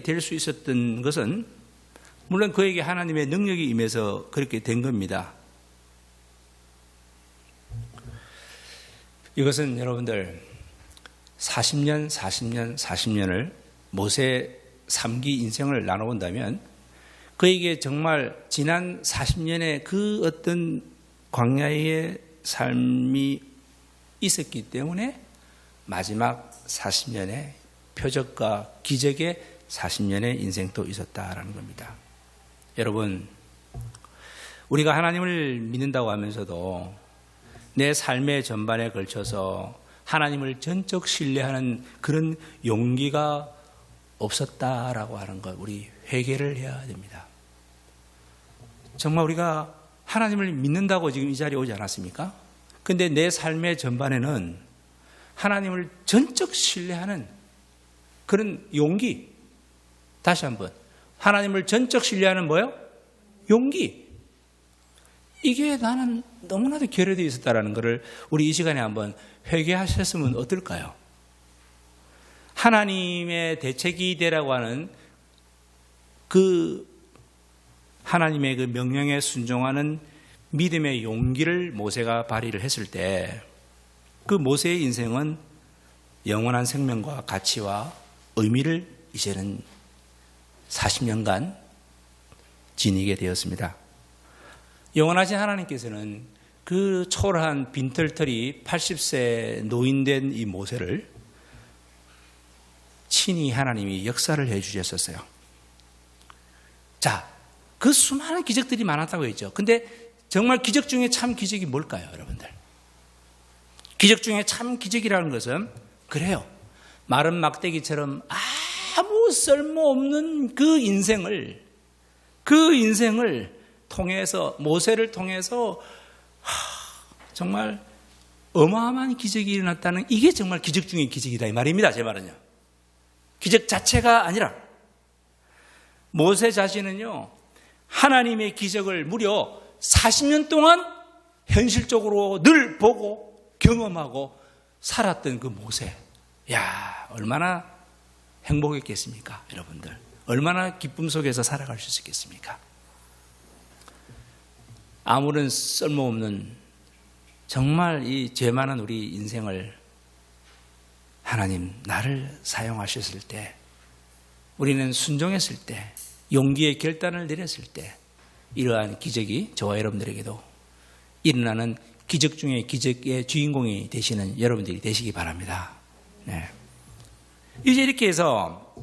될 수 있었던 것은 물론 그에게 하나님의 능력이 임해서 그렇게 된 겁니다. 이것은 여러분들 40년을 모세 3기 인생을 나눠본다면 그에게 정말 지난 40년의 그 어떤 광야의 삶이 있었기 때문에 마지막 40년의 표적과 기적의 40년의 인생도 있었다라는 겁니다. 여러분, 우리가 하나님을 믿는다고 하면서도 내 삶의 전반에 걸쳐서 하나님을 전적 신뢰하는 그런 용기가 없었다라고 하는 것, 우리 회개를 해야 됩니다. 정말 우리가 하나님을 믿는다고 지금 이 자리에 오지 않았습니까? 근데 내 삶의 전반에는 하나님을 전적 신뢰하는 그런 용기, 다시 한번 하나님을 전적 신뢰하는 뭐요? 용기. 이게 나는 너무나도 결여되어 있었다는 것을 우리 이 시간에 한번 회개하셨으면 어떨까요? 하나님의 대책이 되라고 하는 그 하나님의 그 명령에 순종하는 믿음의 용기를 모세가 발휘를 했을 때 그 모세의 인생은 영원한 생명과 가치와 의미를 이제는 40년간 지니게 되었습니다. 영원하신 하나님께서는 그 초라한 빈털털이 80세 노인된 이 모세를 친히 하나님이 역사를 해 주셨었어요. 자, 그 수많은 기적들이 많았다고 했죠. 근데 정말 기적 중에 참 기적이 뭘까요, 여러분들? 기적 중에 참 기적이라는 것은 그래요. 마른 막대기처럼 아무 쓸모없는 그 인생을 통해서, 모세를 통해서 정말 어마어마한 기적이 일어났다는, 이게 정말 기적 중에 기적이다 이 말입니다. 제 말은요. 기적 자체가 아니라 모세 자신은요, 하나님의 기적을 무려 40년 동안 현실적으로 늘 보고 경험하고 살았던 그 모세. 야, 얼마나 행복했겠습니까, 여러분들? 얼마나 기쁨 속에서 살아갈 수 있겠습니까? 아무런 쓸모없는 정말 이 죄 많은 우리 인생을 하나님 나를 사용하셨을 때, 우리는 순종했을 때, 용기의 결단을 내렸을 때 이러한 기적이 저와 여러분들에게도 일어나는 기적 중에 기적의 주인공이 되시는 여러분들이 되시기 바랍니다. 네. 이제 이렇게 해서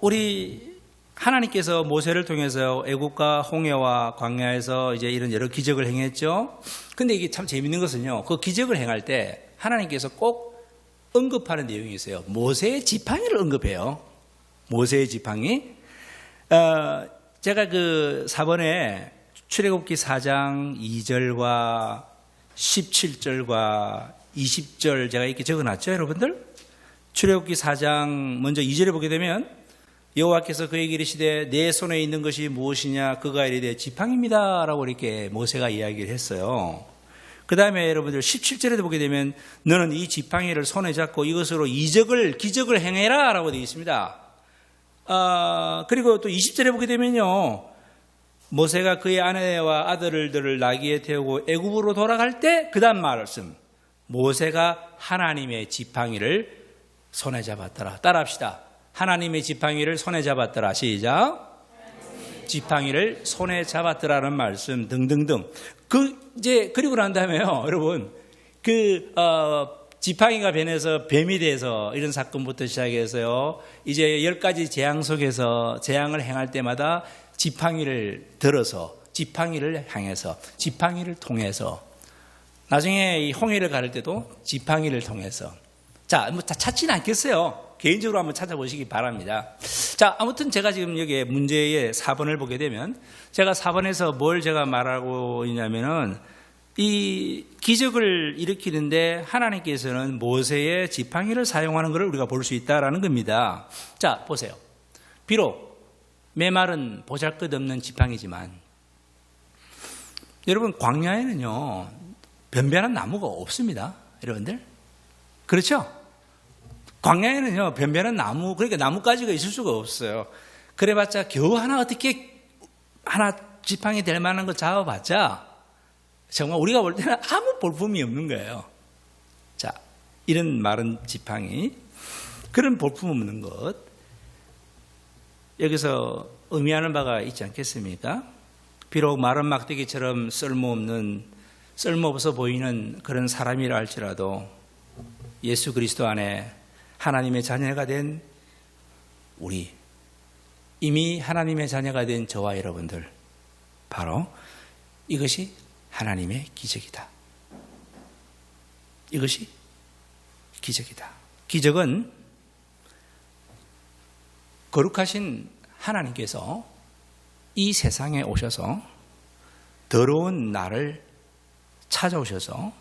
우리 하나님께서 모세를 통해서 애국과 홍해와 광야에서 이제 이런 여러 기적을 행했죠. 근데 이게 참 재밌는 것은요, 그 기적을 행할 때 하나님께서 꼭 언급하는 내용이 있어요. 모세의 지팡이를 언급해요. 모세의 지팡이. 제가 그 4번에 출애굽기 4장 2절과 17절과 20절 제가 이렇게 적어놨죠, 여러분들? 출애굽기 4장 먼저 2절에 보게 되면 여호와께서 그에게 이르시되 내 손에 있는 것이 무엇이냐? 그가 이르되 지팡이입니다 라고 이렇게 모세가 이야기를 했어요. 그 다음에 여러분들 17절에도 보게 되면 너는 이 지팡이를 손에 잡고 이것으로 기적을 행해라 라고 되어 있습니다. 그리고 또 20절에 보게 되면요, 모세가 그의 아내와 아들들을 나귀에 태우고 애굽으로 돌아갈 때 그 다음 말씀, 모세가 하나님의 지팡이를 손에 잡았더라. 따라합시다. 하나님의 지팡이를 손에 잡았더라. 시작. 지팡이를 손에 잡았더라는 말씀 등등등. 그리고 난 다음에요, 여러분, 지팡이가 변해서 뱀이 돼서 이런 사건부터 시작해서요, 이제 10가지 재앙 속에서 재앙을 행할 때마다 지팡이를 들어서, 지팡이를 향해서, 지팡이를 통해서, 나중에 이 홍해를 가를 때도 지팡이를 통해서. 자, 뭐 찾지는 않겠어요. 개인적으로 한번 찾아보시기 바랍니다. 자, 아무튼 제가 지금 여기에 문제의 4번을 보게 되면, 제가 4번에서 뭘 제가 말하고 있냐면은, 이 기적을 일으키는데 하나님께서는 모세의 지팡이를 사용하는 것을 우리가 볼 수 있다라는 겁니다. 자, 보세요. 비록 메마른 보잘것없는 지팡이지만, 여러분, 광야에는요 변변한 나무가 없습니다, 여러분들. 그렇죠? 광야에는요 변변한 나무, 그러니까 나뭇가지가 있을 수가 없어요. 그래봤자 겨우 하나 지팡이 될 만한 거 잡아봤자 정말 우리가 볼 때는 아무 볼품이 없는 거예요. 자, 이런 마른 지팡이, 그런 볼품 없는 것, 여기서 의미하는 바가 있지 않겠습니까? 비록 마른 막대기처럼 쓸모없어 보이는 그런 사람이라 할지라도 예수 그리스도 안에 하나님의 자녀가 된 우리, 이미 하나님의 자녀가 된 저와 여러분들, 바로 이것이 하나님의 기적이다. 이것이 기적이다. 기적은 거룩하신 하나님께서 이 세상에 오셔서 더러운 나를 찾아오셔서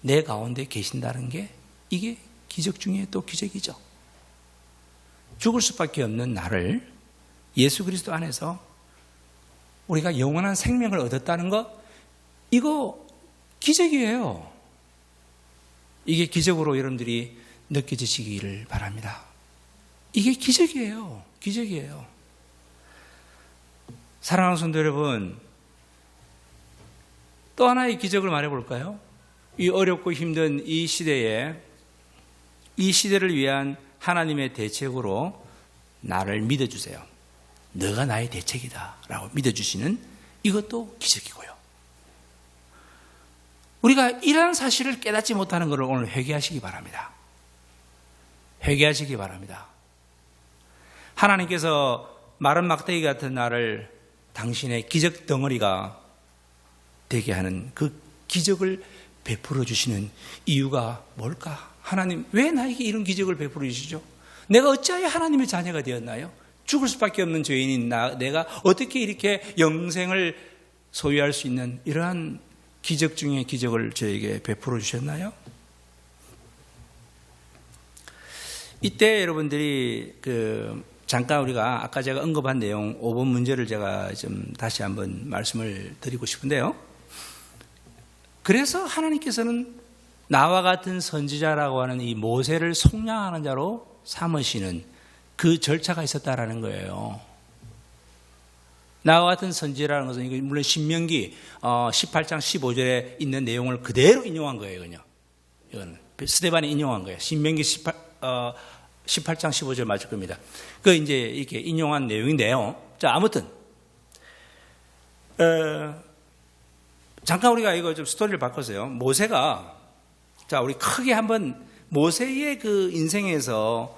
내 가운데 계신다는 게 이게 기적 중에 또 기적이죠. 죽을 수밖에 없는 나를 예수 그리스도 안에서 우리가 영원한 생명을 얻었다는 것, 이거 기적이에요. 이게 기적으로 여러분들이 느껴지시기를 바랍니다. 이게 기적이에요. 기적이에요. 사랑하는 성도 여러분, 또 하나의 기적을 말해볼까요? 이 어렵고 힘든 이 시대에, 이 시대를 위한 하나님의 대책으로 나를 믿어주세요. 너가 나의 대책이다 라고 믿어주시는 이것도 기적이고요. 우리가 이러한 사실을 깨닫지 못하는 것을 오늘 회개하시기 바랍니다. 회개하시기 바랍니다. 하나님께서 마른 막대기 같은 나를 당신의 기적 덩어리가 되게 하는 그 기적을 베풀어 주시는 이유가 뭘까? 하나님, 왜 나에게 이런 기적을 베풀어 주시죠? 내가 어찌하여 하나님의 자녀가 되었나요? 죽을 수밖에 없는 죄인인 내가 어떻게 이렇게 영생을 소유할 수 있는 이러한 기적 중에 기적을 저에게 베풀어 주셨나요? 이때 여러분들이 잠깐 우리가 아까 제가 언급한 내용 5번 문제를 제가 좀 다시 한번 말씀을 드리고 싶은데요. 그래서 하나님께서는 나와 같은 선지자라고 하는 이 모세를 속량하는 자로 삼으시는 그 절차가 있었다라는 거예요. 나와 같은 선지자라는 것은 이거 물론 신명기 18장 15절에 있는 내용을 그대로 인용한 거예요. 이거는 스데반이 인용한 거예요. 신명기 18장 15절 맞을 겁니다. 그 이제 이렇게 인용한 내용인데요. 자, 아무튼 잠깐 우리가 이거 좀 스토리를 바꿔서요. 모세가, 자, 우리 크게 한번 모세의 그 인생에서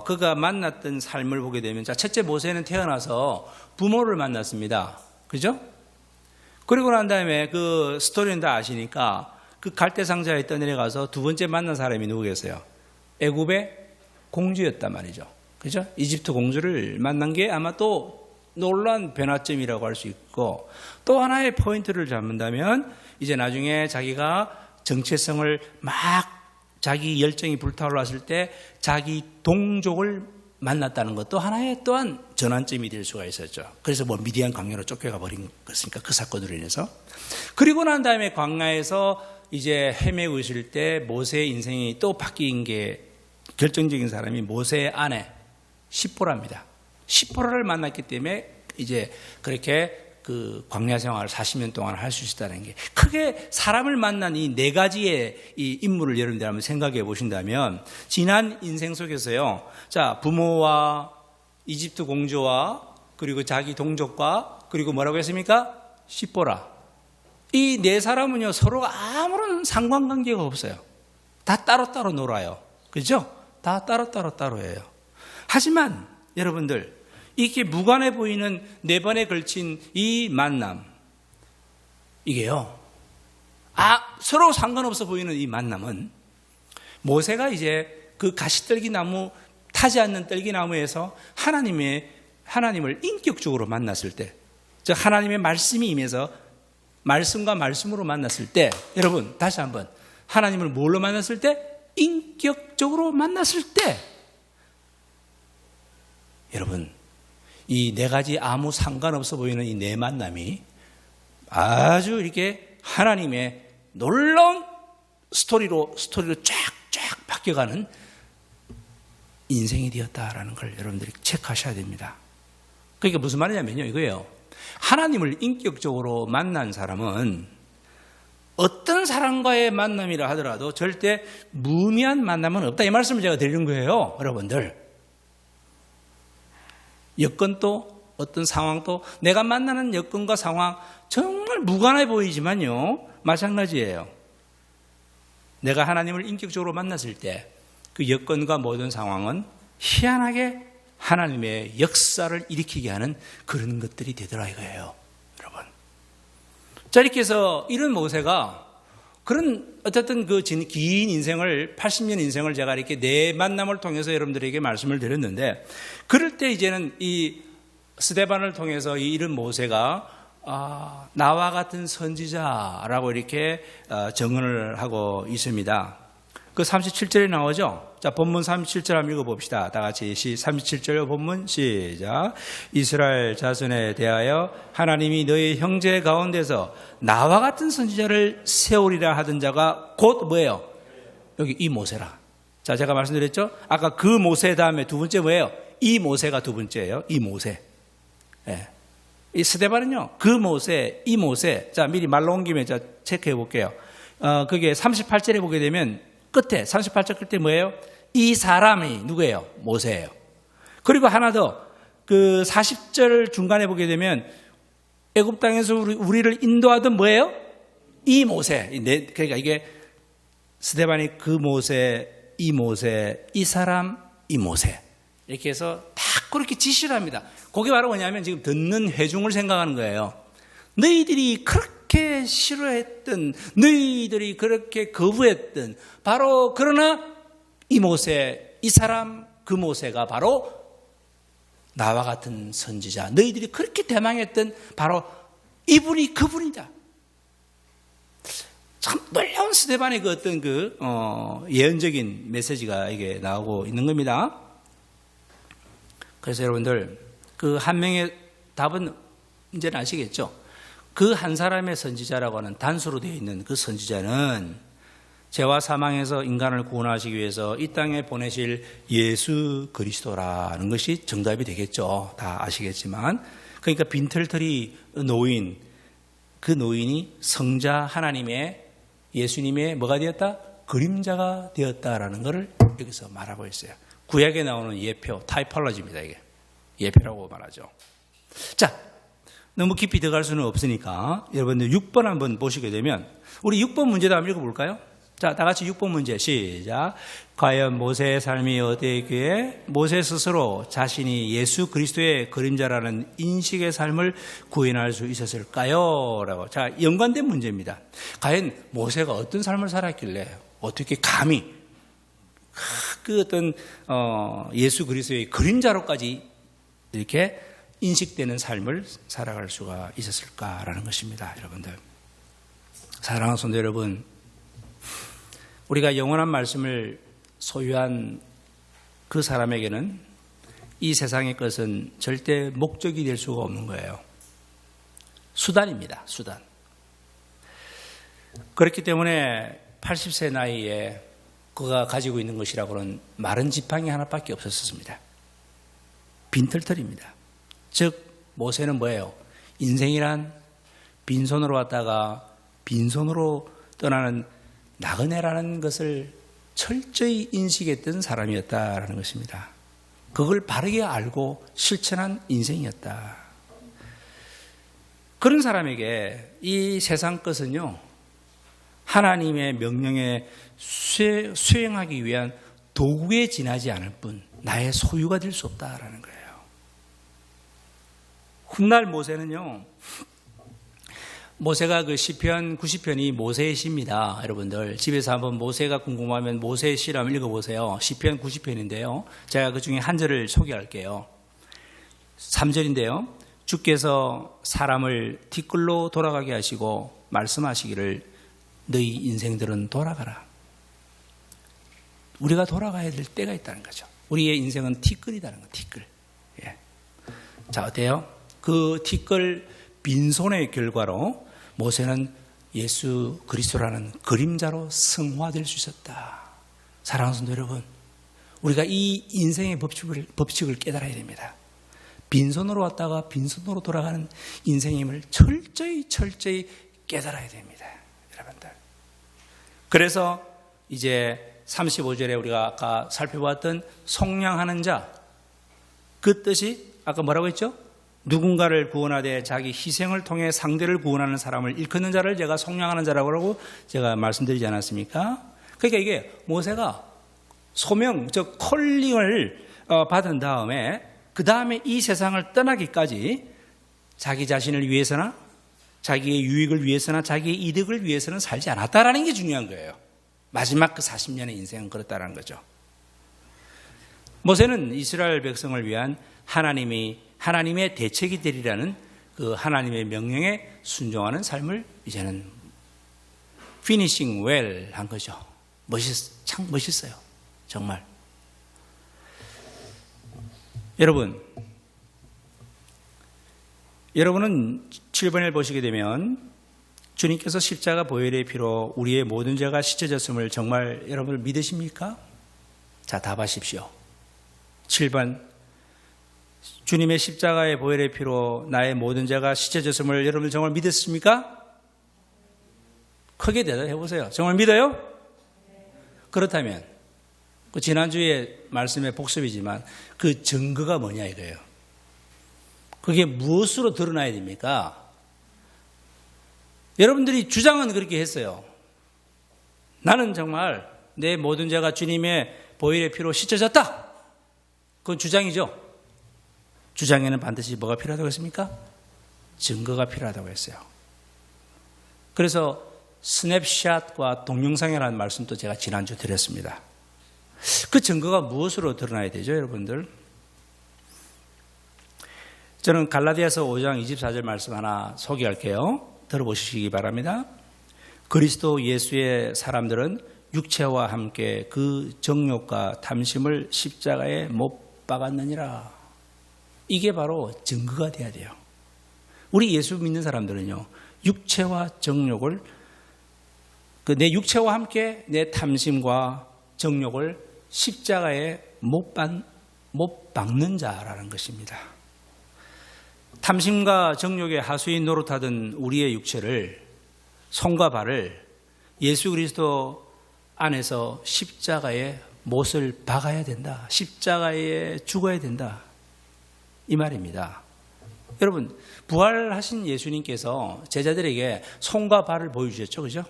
그가 만났던 삶을 보게 되면, 자, 첫째 모세는 태어나서 부모를 만났습니다. 그죠? 그리고 난 다음에 그 스토리는 다 아시니까 그 갈대 상자에 떠내려가서 두 번째 만난 사람이 누구겠어요? 애굽의 공주였단 말이죠. 그죠? 이집트 공주를 만난 게 아마 또 놀라운 변화점이라고 할 수 있고, 또 하나의 포인트를 잡는다면 이제 나중에 자기가 정체성을 막 자기 열정이 불타올랐을 때 자기 동족을 만났다는 것도 하나의 또한 전환점이 될 수가 있었죠. 그래서 뭐 미디안 광야로 쫓겨가 버린 것이니까 그 사건으로 인해서. 그리고 난 다음에 광야에서 이제 헤매고 있을 때 모세의 인생이 또 바뀐 게 결정적인 사람이 모세의 아내 시포라입니다. 시포라를 만났기 때문에 이제 그렇게 그 광야 생활을 40년 동안 할 수 있다는 게, 크게 사람을 만난 이 네 가지의 이 인물을 여러분들 한번 생각해 보신다면, 지난 인생 속에서요, 자, 부모와 이집트 공주와 그리고 자기 동족과 그리고 뭐라고 했습니까? 시포라. 이 네 사람은요 서로 아무런 상관관계가 없어요. 다 따로따로 놀아요. 그죠? 다 따로해요. 하지만 여러분들, 이렇게 무관해 보이는 네 번에 걸친 이 만남, 이게요, 서로 상관없어 보이는 이 만남은 모세가 이제 그 가시떨기 나무, 타지 않는 떨기 나무에서 하나님을 인격적으로 만났을 때, 즉 하나님의 말씀이 임해서 말씀과 말씀으로 만났을 때, 여러분 다시 한번, 하나님을 뭘로 만났을 때? 인격적으로 만났을 때, 여러분 이 네 가지 아무 상관없어 보이는 이 네 만남이 아주 이렇게 하나님의 놀라운 스토리로 쫙쫙 바뀌어가는 인생이 되었다라는 걸 여러분들이 체크하셔야 됩니다. 그러니까 무슨 말이냐면요, 이거예요. 하나님을 인격적으로 만난 사람은 어떤 사람과의 만남이라 하더라도 절대 무의미한 만남은 없다, 이 말씀을 제가 드리는 거예요. 여러분들, 여건도 어떤 상황도, 내가 만나는 여건과 상황 정말 무관해 보이지만요, 마찬가지예요. 내가 하나님을 인격적으로 만났을 때 그 여건과 모든 상황은 희한하게 하나님의 역사를 일으키게 하는 그런 것들이 되더라 이거예요, 여러분. 자, 이렇게 해서 이런 모세가 그런 어쨌든 그 긴 인생을, 80년 인생을 제가 이렇게 네 만남을 통해서 여러분들에게 말씀을 드렸는데, 그럴 때 이제는 이 스데반을 통해서 이 이른 모세가 나와 같은 선지자라고 이렇게 정언을 하고 있습니다. 그 37절에 나오죠. 자, 본문 37절 한번 읽어봅시다. 다 같이 37절 본문 시작. 이스라엘 자손에 대하여 하나님이 너희 형제 가운데서 나와 같은 선지자를 세우리라 하던 자가 곧 뭐예요? 여기 이 모세라. 자, 제가 말씀드렸죠. 아까 그 모세 다음에 두 번째 뭐예요? 이 모세가 두 번째예요. 이 모세. 예. 이 스데반은요, 그 모세, 이 모세. 자, 미리 말로 온 김에 자, 체크해 볼게요. 그게 38절에 보게 되면 끝에, 38절 끝에 뭐예요? 이 사람이 누구예요? 모세예요. 그리고 하나 더, 그 40절 중간에 보게 되면 애굽 땅에서 우리를 인도하던 뭐예요? 이 모세. 그러니까 이게 스데반이 그 모세, 이 사람, 이 모세. 이렇게 해서 다 그렇게 지시를 합니다. 그게 바로 뭐냐면 지금 듣는 회중을 생각하는 거예요. 너희들이 그렇게 싫어했던, 너희들이 그렇게 거부했던, 바로 그러나 이 모세, 이 사람, 그 모세가 바로 나와 같은 선지자, 너희들이 그렇게 대망했던 바로 이분이 그분이다. 참 놀라운 스데반의 그 어떤 예언적인 메시지가 이게 나오고 있는 겁니다. 그래서 여러분들 그 한 명의 답은 이제는 아시겠죠? 그 한 사람의 선지자라고 하는 단수로 되어 있는 그 선지자는 죄와 사망에서 인간을 구원하시기 위해서 이 땅에 보내실 예수 그리스도라는 것이 정답이 되겠죠. 다 아시겠지만. 그러니까 빈털터리 노인, 그 노인이 성자 하나님의 예수님의 뭐가 되었다? 그림자가 되었다라는 것을 여기서 말하고 있어요. 구약에 나오는 예표, 타이폴로지입니다. 이게 예표라고 말하죠. 자, 너무 깊이 들어갈 수는 없으니까 여러분들 6번 한번 보시게 되면 우리 6번 문제도 한번 읽어볼까요? 자, 다 같이 6번 문제 시작. 과연 모세의 삶이 어디에 모세 스스로 자신이 예수 그리스도의 그림자라는 인식의 삶을 구현할 수 있었을까요? 라고. 자, 연관된 문제입니다. 과연 모세가 어떤 삶을 살았길래 어떻게 감히 그 어떤 예수 그리스도의 그림자로까지 이렇게 인식되는 삶을 살아갈 수가 있었을까라는 것입니다. 여러분들, 사랑하는 성도 여러분, 우리가 영원한 말씀을 소유한 그 사람에게는 이 세상의 것은 절대 목적이 될 수가 없는 거예요. 수단입니다. 수단. 그렇기 때문에 80세 나이에 그가 가지고 있는 것이라고는 마른 지팡이 하나밖에 없었습니다. 빈털털입니다. 즉 모세는 뭐예요? 인생이란 빈손으로 왔다가 빈손으로 떠나는 나그네라는 것을 철저히 인식했던 사람이었다라는 것입니다. 그걸 바르게 알고 실천한 인생이었다. 그런 사람에게 이 세상 것은요, 하나님의 명령에 수행하기 위한 도구에 지나지 않을 뿐 나의 소유가 될 수 없다라는 거예요. 훗날 모세는요, 모세가 그 시편 90편이 모세의 시입니다. 여러분들 집에서 한번 모세가 궁금하면 모세의 시를 한번 읽어보세요. 시편 90편인데요. 제가 그 중에 한 절을 소개할게요. 3절인데요. 주께서 사람을 뒷글로 돌아가게 하시고 말씀하시기를 너희 인생들은 돌아가라. 우리가 돌아가야 될 때가 있다는 거죠. 우리의 인생은 티끌이라는 거예요. 티끌. 예. 자, 어때요? 그 티끌 빈손의 결과로 모세는 예수 그리스도라는 그림자로 성화될 수 있었다. 사랑하는 성도 여러분, 우리가 이 인생의 법칙을 깨달아야 됩니다. 빈손으로 왔다가 빈손으로 돌아가는 인생임을 철저히 깨달아야 됩니다. 여러분들. 그래서 이제 35절에 우리가 아까 살펴봤던 속량하는 자, 그 뜻이 아까 뭐라고 했죠? 누군가를 구원하되 자기 희생을 통해 상대를 구원하는 사람을 일컫는 자를 제가 속량하는 자라고 제가 말씀드리지 않았습니까? 그러니까 이게 모세가 소명, 즉 콜링을 받은 다음에 그 다음에 이 세상을 떠나기까지 자기 자신을 위해서나 자기의 유익을 위해서나 자기의 이득을 위해서는 살지 않았다라는 게 중요한 거예요. 마지막 그 40년의 인생은 그렇다는 거죠. 모세는 이스라엘 백성을 위한 하나님의 대책이 되리라는 그 하나님의 명령에 순종하는 삶을 이제는 피니싱 웰 한 거죠. 참 멋있어요. 정말. 여러분은 7번을 보시게 되면 주님께서 십자가 보혈의 피로 우리의 모든 죄가 씻어졌음을 정말 여러분들 믿으십니까? 자, 답하십시오. 7번. 주님의 십자가의 보혈의 피로 나의 모든 죄가 씻어졌음을 여러분 정말 믿으십니까? 크게 대답해 보세요. 정말 믿어요? 그렇다면 그 지난주에 말씀의 복습이지만 그 증거가 뭐냐 이거예요. 그게 무엇으로 드러나야 됩니까? 여러분들이 주장은 그렇게 했어요. 나는 정말 내 모든 죄가 주님의 보혈의 피로 씻어졌다. 그건 주장이죠. 주장에는 반드시 뭐가 필요하다고 했습니까? 증거가 필요하다고 했어요. 그래서 스냅샷과 동영상이라는 말씀도 제가 지난주 드렸습니다. 그 증거가 무엇으로 드러나야 되죠, 여러분들? 저는 갈라디아서 5장 24절 말씀 하나 소개할게요. 들어보시기 바랍니다. 그리스도 예수의 사람들은 육체와 함께 그 정욕과 탐심을 십자가에 못 박았느니라. 이게 바로 증거가 돼야 돼요. 우리 예수 믿는 사람들은요, 육체와 정욕을 내 육체와 함께 내 탐심과 정욕을 십자가에 못 박는 자라는 것입니다. 탐심과 정욕의 하수인 노릇하던 우리의 육체를, 손과 발을 예수 그리스도 안에서 십자가에 못을 박아야 된다. 십자가에 죽어야 된다. 이 말입니다. 여러분, 부활하신 예수님께서 제자들에게 손과 발을 보여주셨죠, 그죠?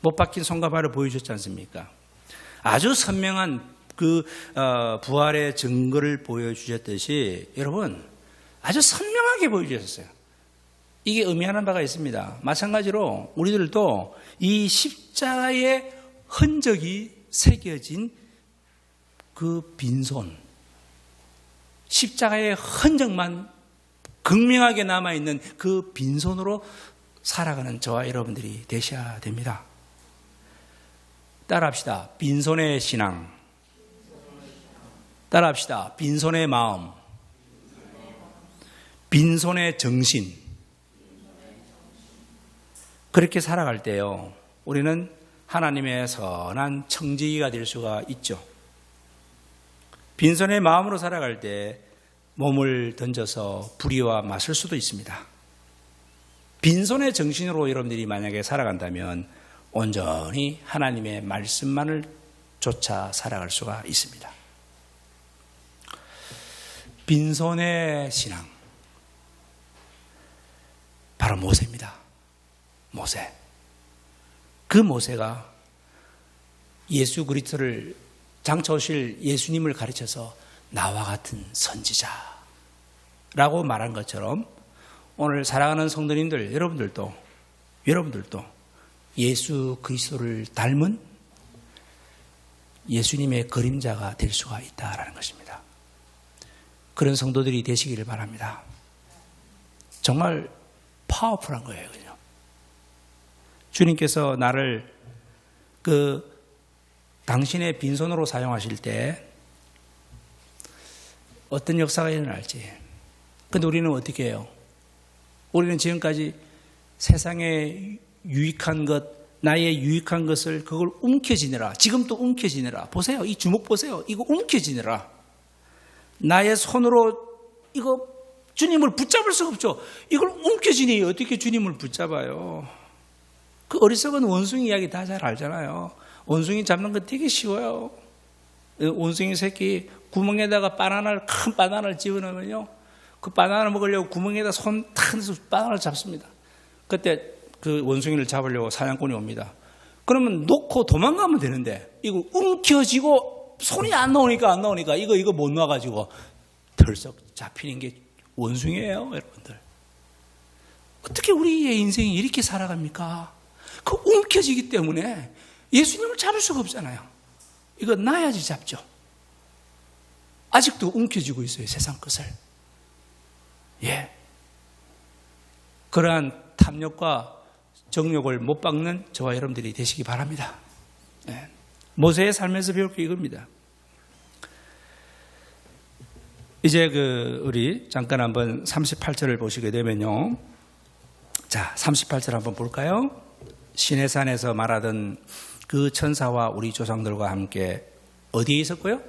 못 박힌 손과 발을 보여주셨지 않습니까? 아주 선명한 그 부활의 증거를 보여주셨듯이 여러분 아주 선명하게 보여주셨어요. 이게 의미하는 바가 있습니다. 마찬가지로 우리들도 이 십자가의 흔적이 새겨진 그 빈손, 십자가의 흔적만 극명하게 남아있는 그 빈손으로 살아가는 저와 여러분들이 되셔야 됩니다. 따라합시다. 빈손의 신앙. 따라합시다. 빈손의 마음. 빈손의 정신. 그렇게 살아갈 때요, 우리는 하나님의 선한 청지기가 될 수가 있죠. 빈손의 마음으로 살아갈 때 몸을 던져서 불의와 맞설 수도 있습니다. 빈손의 정신으로 여러분들이 만약에 살아간다면 온전히 하나님의 말씀만을 쫓아 살아갈 수가 있습니다. 빈손의 신앙, 바로 모세입니다. 모세. 그 모세가 예수 그리스도를 장차 오실 예수님을 가르쳐서 나와 같은 선지자라고 말한 것처럼 오늘 사랑하는 성도님들, 여러분들도 예수 그리스도를 닮은 예수님의 그림자가 될 수가 있다라는 것입니다. 그런 성도들이 되시기를 바랍니다. 정말 파워풀한 거예요. 그죠? 주님께서 나를 당신의 빈손으로 사용하실 때 어떤 역사가 일어날지. 근데 우리는 어떻게 해요? 우리는 지금까지 세상에 유익한 것, 나의 유익한 것을 그걸 움켜쥐느라, 지금도 움켜쥐느라, 보세요. 이 주먹 보세요. 이거 움켜쥐느라. 나의 손으로 이거 주님을 붙잡을 수가 없죠. 이걸 움켜쥐니 어떻게 주님을 붙잡아요? 그 어리석은 원숭이 이야기 다 잘 알잖아요. 원숭이 잡는 거 되게 쉬워요. 원숭이 새끼 구멍에다가 큰 바나나를 집어넣으면요, 그 바나나 먹으려고 구멍에다 손 탁 넣어서 바나나를 잡습니다. 그때 그 원숭이를 잡으려고 사냥꾼이 옵니다. 그러면 놓고 도망가면 되는데 이거 움켜쥐고 손이 안 나오니까 이거 못 놔가지고 덜썩 잡히는 게 원숭이에요, 여러분들. 어떻게 우리의 인생이 이렇게 살아갑니까? 그 움켜쥐기 때문에 예수님을 잡을 수가 없잖아요. 이거 놔야지 잡죠. 아직도 움켜쥐고 있어요, 세상 것을. 예. 그러한 탐욕과 정욕을 못 박는 저와 여러분들이 되시기 바랍니다. 예. 모세의 삶에서 배울 게 이겁니다. 이제 우리 잠깐 한번 38절을 보시게 되면요. 자, 38절 한번 볼까요? 시내산에서 말하던 그 천사와 우리 조상들과 함께 어디에 있었고요?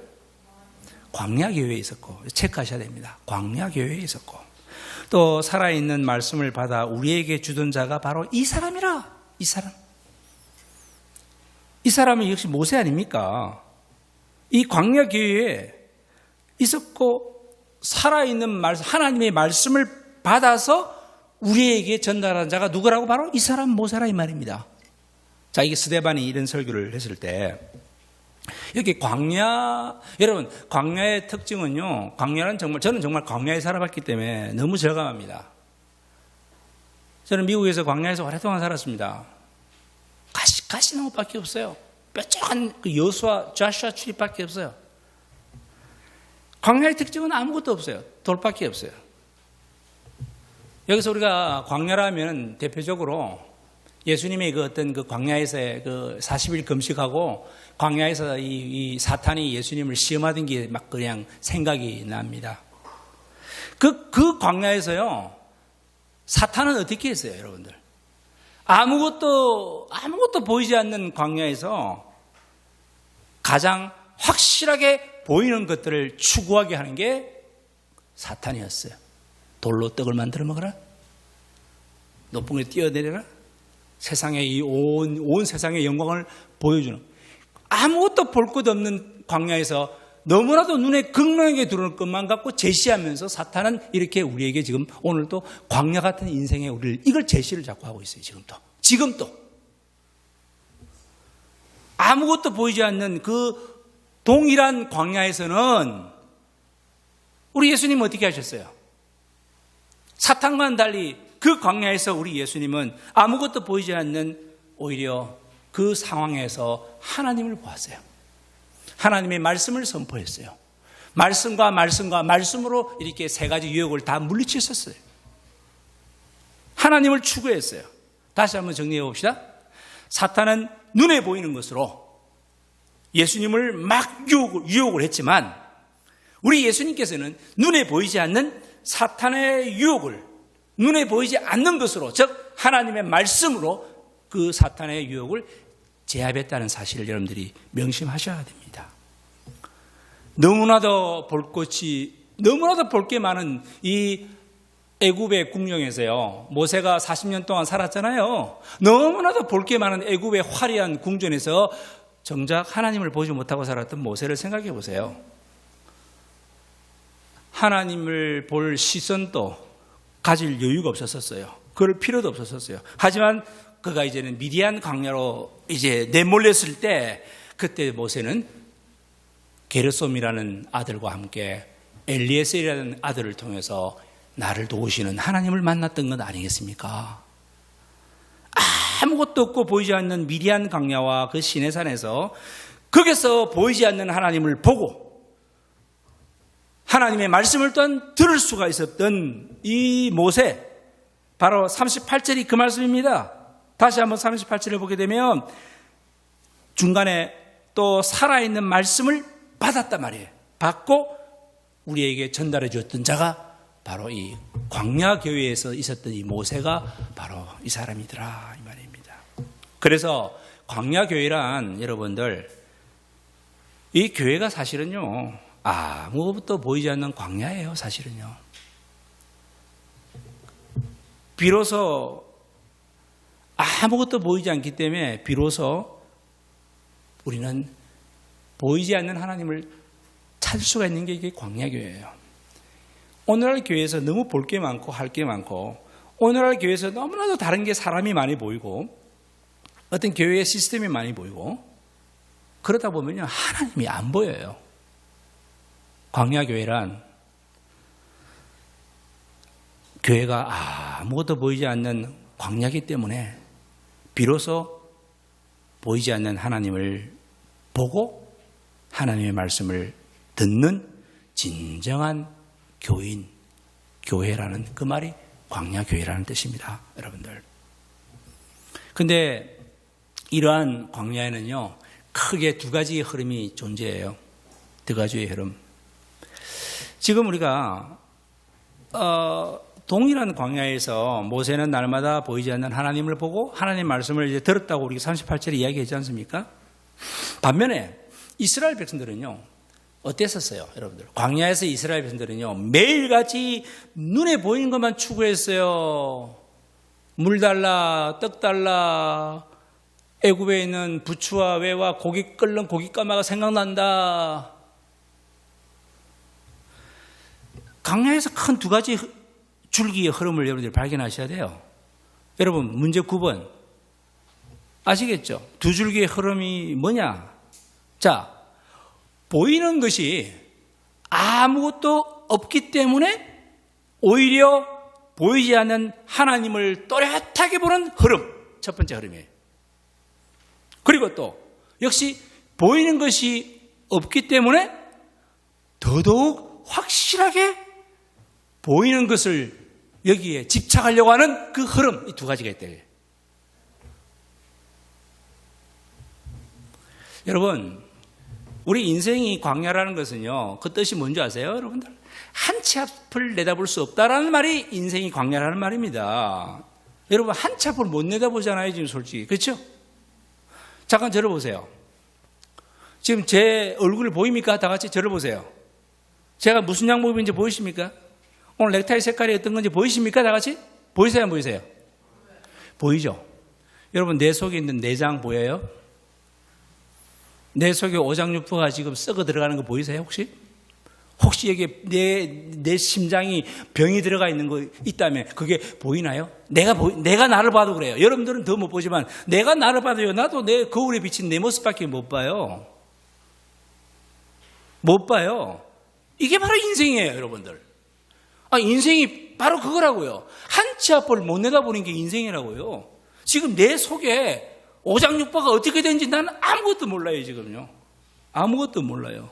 광야교회에 있었고, 체크하셔야 됩니다. 광야교회에 있었고, 또 살아있는 말씀을 받아 우리에게 주던 자가 바로 이 사람이라. 이 사람. 이 사람은 역시 모세 아닙니까? 이 광야교회에 있었고 살아있는 말씀, 하나님의 말씀을 받아서 우리에게 전달한 자가 누구라고? 바로 이 사람 모세라 이 말입니다. 자, 이게 스데반이 이런 설교를 했을 때 이렇게 광야, 여러분 광야의 특징은요, 광야는 정말, 저는 정말 광야에 살아봤기 때문에 너무 절감합니다. 저는 미국에서 광야에서 오랫동안 살았습니다. 가시나무밖에 없어요. 뾰족한 그 여수와 좌슈아 출입밖에 없어요. 광야의 특징은 아무것도 없어요. 돌밖에 없어요. 여기서 우리가 광야라면 대표적으로 예수님의 그 어떤 그 광야에서의 그 40일 금식하고 광야에서 이 사탄이 예수님을 시험하던 게 막 그냥 생각이 납니다. 그 광야에서요, 사탄은 어떻게 했어요, 여러분들? 아무것도 보이지 않는 광야에서 가장 확실하게 보이는 것들을 추구하게 하는 게 사탄이었어요. 돌로 떡을 만들어 먹어라. 높은 곳에 뛰어내려라. 세상의 이 온 세상의 영광을 보여주는, 아무것도 볼 것 없는 광야에서 너무나도 눈에 극명하게 들어오는 것만 갖고 제시하면서 사탄은 이렇게 우리에게 지금 오늘도 광야 같은 인생의 우리를 이걸 제시를 자꾸 하고 있어요. 지금도 아무것도 보이지 않는 그 동일한 광야에서는 우리 예수님은 어떻게 하셨어요? 사탄과는 달리 그 광야에서 우리 예수님은 아무것도 보이지 않는 오히려 그 상황에서 하나님을 보았어요. 하나님의 말씀을 선포했어요. 말씀과 말씀으로 이렇게 세 가지 유혹을 다 물리쳤었어요. 하나님을 추구했어요. 다시 한번 정리해 봅시다. 사탄은 눈에 보이는 것으로 예수님을 막 유혹을 했지만 우리 예수님께서는 눈에 보이지 않는 사탄의 유혹을 눈에 보이지 않는 것으로, 즉 하나님의 말씀으로 그 사탄의 유혹을 제압했다는 사실을 여러분들이 명심하셔야 됩니다. 너무나도 볼 게 많은 이 애굽의 궁정에서요, 모세가 40년 동안 살았잖아요. 너무나도 볼 게 많은 애굽의 화려한 궁전에서 정작 하나님을 보지 못하고 살았던 모세를 생각해 보세요. 하나님을 볼 시선도 가질 여유가 없었어요. 그럴 필요도 없었어요. 하지만 그가 이제는 미디안 광야로 이제 내몰렸을 때, 그때 모세는 게르솜이라는 아들과 함께 엘리에셀이라는 아들을 통해서 나를 도우시는 하나님을 만났던 것 아니겠습니까? 아무것도 없고 보이지 않는 미디안 광야와 그 시내산에서 거기서 보이지 않는 하나님을 보고 하나님의 말씀을 또한 들을 수가 있었던 이 모세, 바로 38절이 그 말씀입니다. 다시 한번 38절을 보게 되면 중간에 또 살아있는 말씀을 받았단 말이에요. 받고 우리에게 전달해 주었던 자가 바로 이 광야 교회에서 있었던 이 모세가 바로 이 사람이더라, 이 말입니다. 그래서 광야 교회란, 여러분들, 이 교회가 사실은요, 아무것도 보이지 않는 광야예요, 사실은요. 비로소 아무것도 보이지 않기 때문에 비로소 우리는 보이지 않는 하나님을 찾을 수가 있는 게 이게 광야교회예요. 오늘날 교회에서 너무 볼 게 많고 할 게 많고, 오늘날 교회에서 너무나도 다른 게 사람이 많이 보이고 어떤 교회의 시스템이 많이 보이고, 그러다 보면요 하나님이 안 보여요. 광야교회란 교회가 아무것도 보이지 않는 광야이기 때문에 비로소 보이지 않는 하나님을 보고 하나님의 말씀을 듣는 진정한 교인, 교회라는 그 말이 광야교회라는 뜻입니다. 여러분들. 근데 이러한 광야에는요, 크게 두 가지의 흐름이 존재해요. 두 가지의 흐름. 지금 우리가 동일한 광야에서 모세는 날마다 보이지 않는 하나님을 보고 하나님 말씀을 이제 들었다고 우리 38절에 이야기했지 않습니까? 반면에 이스라엘 백성들은요, 어땠었어요, 여러분들? 광야에서 이스라엘 백성들은요, 매일같이 눈에 보이는 것만 추구했어요. 물 달라, 떡 달라, 애굽에 있는 부추와 외와 고기 끓는 고깃가마가 생각난다. 광야에서 큰 두 가지 줄기의 흐름을 여러분들이 발견하셔야 돼요. 여러분, 문제 9번 아시겠죠? 두 줄기의 흐름이 뭐냐? 자, 보이는 것이 아무것도 없기 때문에 오히려 보이지 않는 하나님을 또렷하게 보는 흐름, 첫 번째 흐름이에요. 그리고 또 역시 보이는 것이 없기 때문에 더더욱 확실하게 보이는 것을 여기에 집착하려고 하는 그 흐름, 이 두 가지가 있대요. 여러분, 우리 인생이 광야라는 것은요, 그 뜻이 뭔지 아세요, 여러분들? 한 치 앞을 내다볼 수 없다라는 말이 인생이 광야라는 말입니다. 여러분, 한 치 앞을 못 내다보잖아요, 지금 솔직히. 그렇죠? 잠깐 저를 보세요. 지금 제 얼굴 보입니까? 다 같이 저를 보세요. 제가 무슨 양복 입은지 보이십니까? 오늘 넥타이 색깔이 어떤 건지 보이십니까? 다 같이? 보이세요, 안 보이세요? 보이죠? 여러분, 내 속에 있는 내장 보여요? 내 속에 오장육부가 지금 썩어 들어가는 거 보이세요, 혹시? 혹시 여기 내 심장이 병이 들어가 있는 거 있다면 그게 보이나요? 내가 나를 봐도 그래요. 여러분들은 더 못 보지만 내가 나를 봐도요, 나도 내 거울에 비친 내 모습밖에 못 봐요. 못 봐요. 이게 바로 인생이에요, 여러분들. 인생이 바로 그거라고요. 한 치 앞을 못 내다보는 게 인생이라고요. 지금 내 속에 오장육부가 어떻게 되는지 나는 아무것도 몰라요, 지금요. 아무것도 몰라요.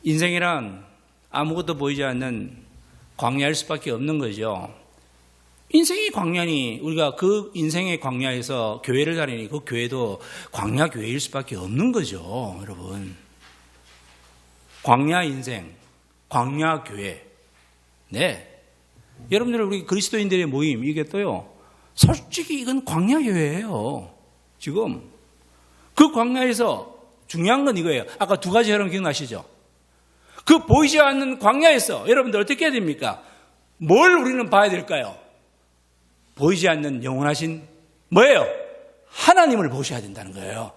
인생이란 아무것도 보이지 않는 광야일 수밖에 없는 거죠. 인생이 광야니 우리가 그 인생의 광야에서 교회를 다니니 그 교회도 광야 교회일 수밖에 없는 거죠, 여러분. 광야 인생, 광야 교회. 네. 여러분들 우리 그리스도인들의 모임, 이게 또요, 솔직히 이건 광야 교회예요. 지금 그 광야에서 중요한 건 이거예요. 아까 두 가지 여러분 기억나시죠? 그 보이지 않는 광야에서 여러분들 어떻게 해야 됩니까? 뭘 우리는 봐야 될까요? 보이지 않는 영원하신 뭐예요? 하나님을 보셔야 된다는 거예요.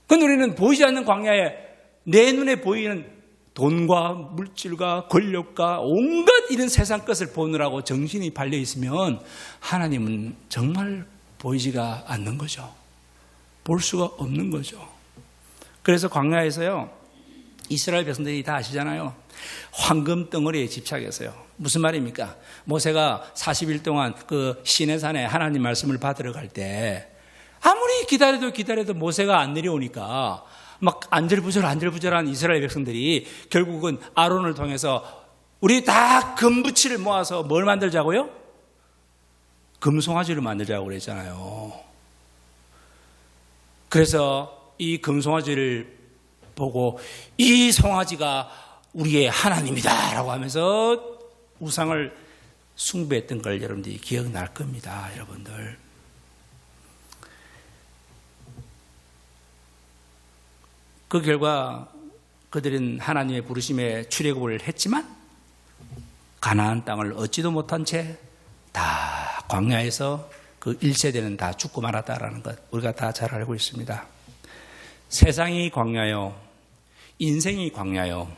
근데 우리는 보이지 않는 광야에 내 눈에 보이는 돈과 물질과 권력과 온갖 이런 세상 것을 보느라고 정신이 발려 있으면 하나님은 정말 보이지가 않는 거죠. 볼 수가 없는 거죠. 그래서 광야에서요, 이스라엘 백성들이 다 아시잖아요. 황금 덩어리에 집착했어요. 무슨 말입니까? 모세가 40일 동안 그 시내산에 하나님 말씀을 받으러 갈 때 아무리 기다려도 모세가 안 내려오니까 막 안절부절한 이스라엘 백성들이 결국은 아론을 통해서 우리 다 금붙이를 모아서 뭘 만들자고요? 금송아지를 만들자고 그랬잖아요. 그래서 이 금송아지를 보고 이 송아지가 우리의 하나님이다 라고 하면서 우상을 숭배했던 걸 여러분들이 기억날 겁니다, 여러분들. 그 결과 그들은 하나님의 부르심에 출애굽을 했지만 가나안 땅을 얻지도 못한 채 다 광야에서 그 1세대는 다 죽고 말았다라는 것 우리가 다 잘 알고 있습니다. 세상이 광야요, 인생이 광야요,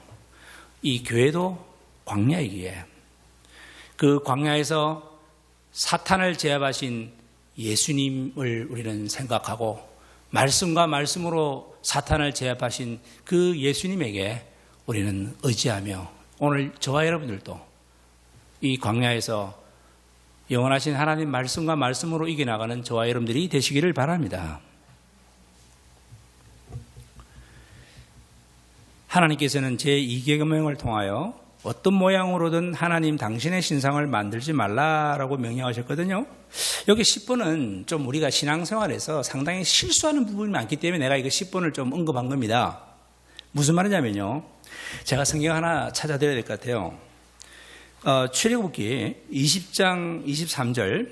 이 교회도 광야이기에 그 광야에서 사탄을 제압하신 예수님을 우리는 생각하고 말씀과 말씀으로 사탄을 제압하신 그 예수님에게 우리는 의지하며 오늘 저와 여러분들도 이 광야에서 영원하신 하나님 말씀과 말씀으로 이겨나가는 저와 여러분들이 되시기를 바랍니다. 하나님께서는 제2계명을 통하여 어떤 모양으로든 하나님 당신의 신상을 만들지 말라라고 명령하셨거든요. 여기 10번은 좀 우리가 신앙생활에서 상당히 실수하는 부분이 많기 때문에 내가 이거 10번을 좀 언급한 겁니다. 무슨 말이냐면요. 제가 성경 하나 찾아드려야 될 것 같아요. 출애굽기 20장 23절.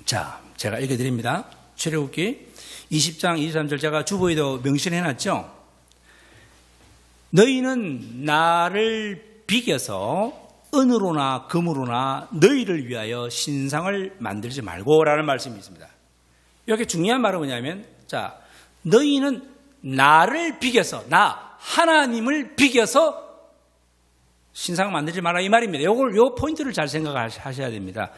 자, 제가 읽어드립니다. 출애굽기 20장 23절 제가 주보에도 명시해놨죠. 너희는 나를 비겨서 은으로나 금으로나 너희를 위하여 신상을 만들지 말고라는 말씀이 있습니다. 여기 중요한 말은 뭐냐면, 자, 너희는 나를 비겨서, 나 하나님을 비겨서 신상 만들지 마라 이 말입니다. 요 포인트를 잘 생각하셔야 됩니다.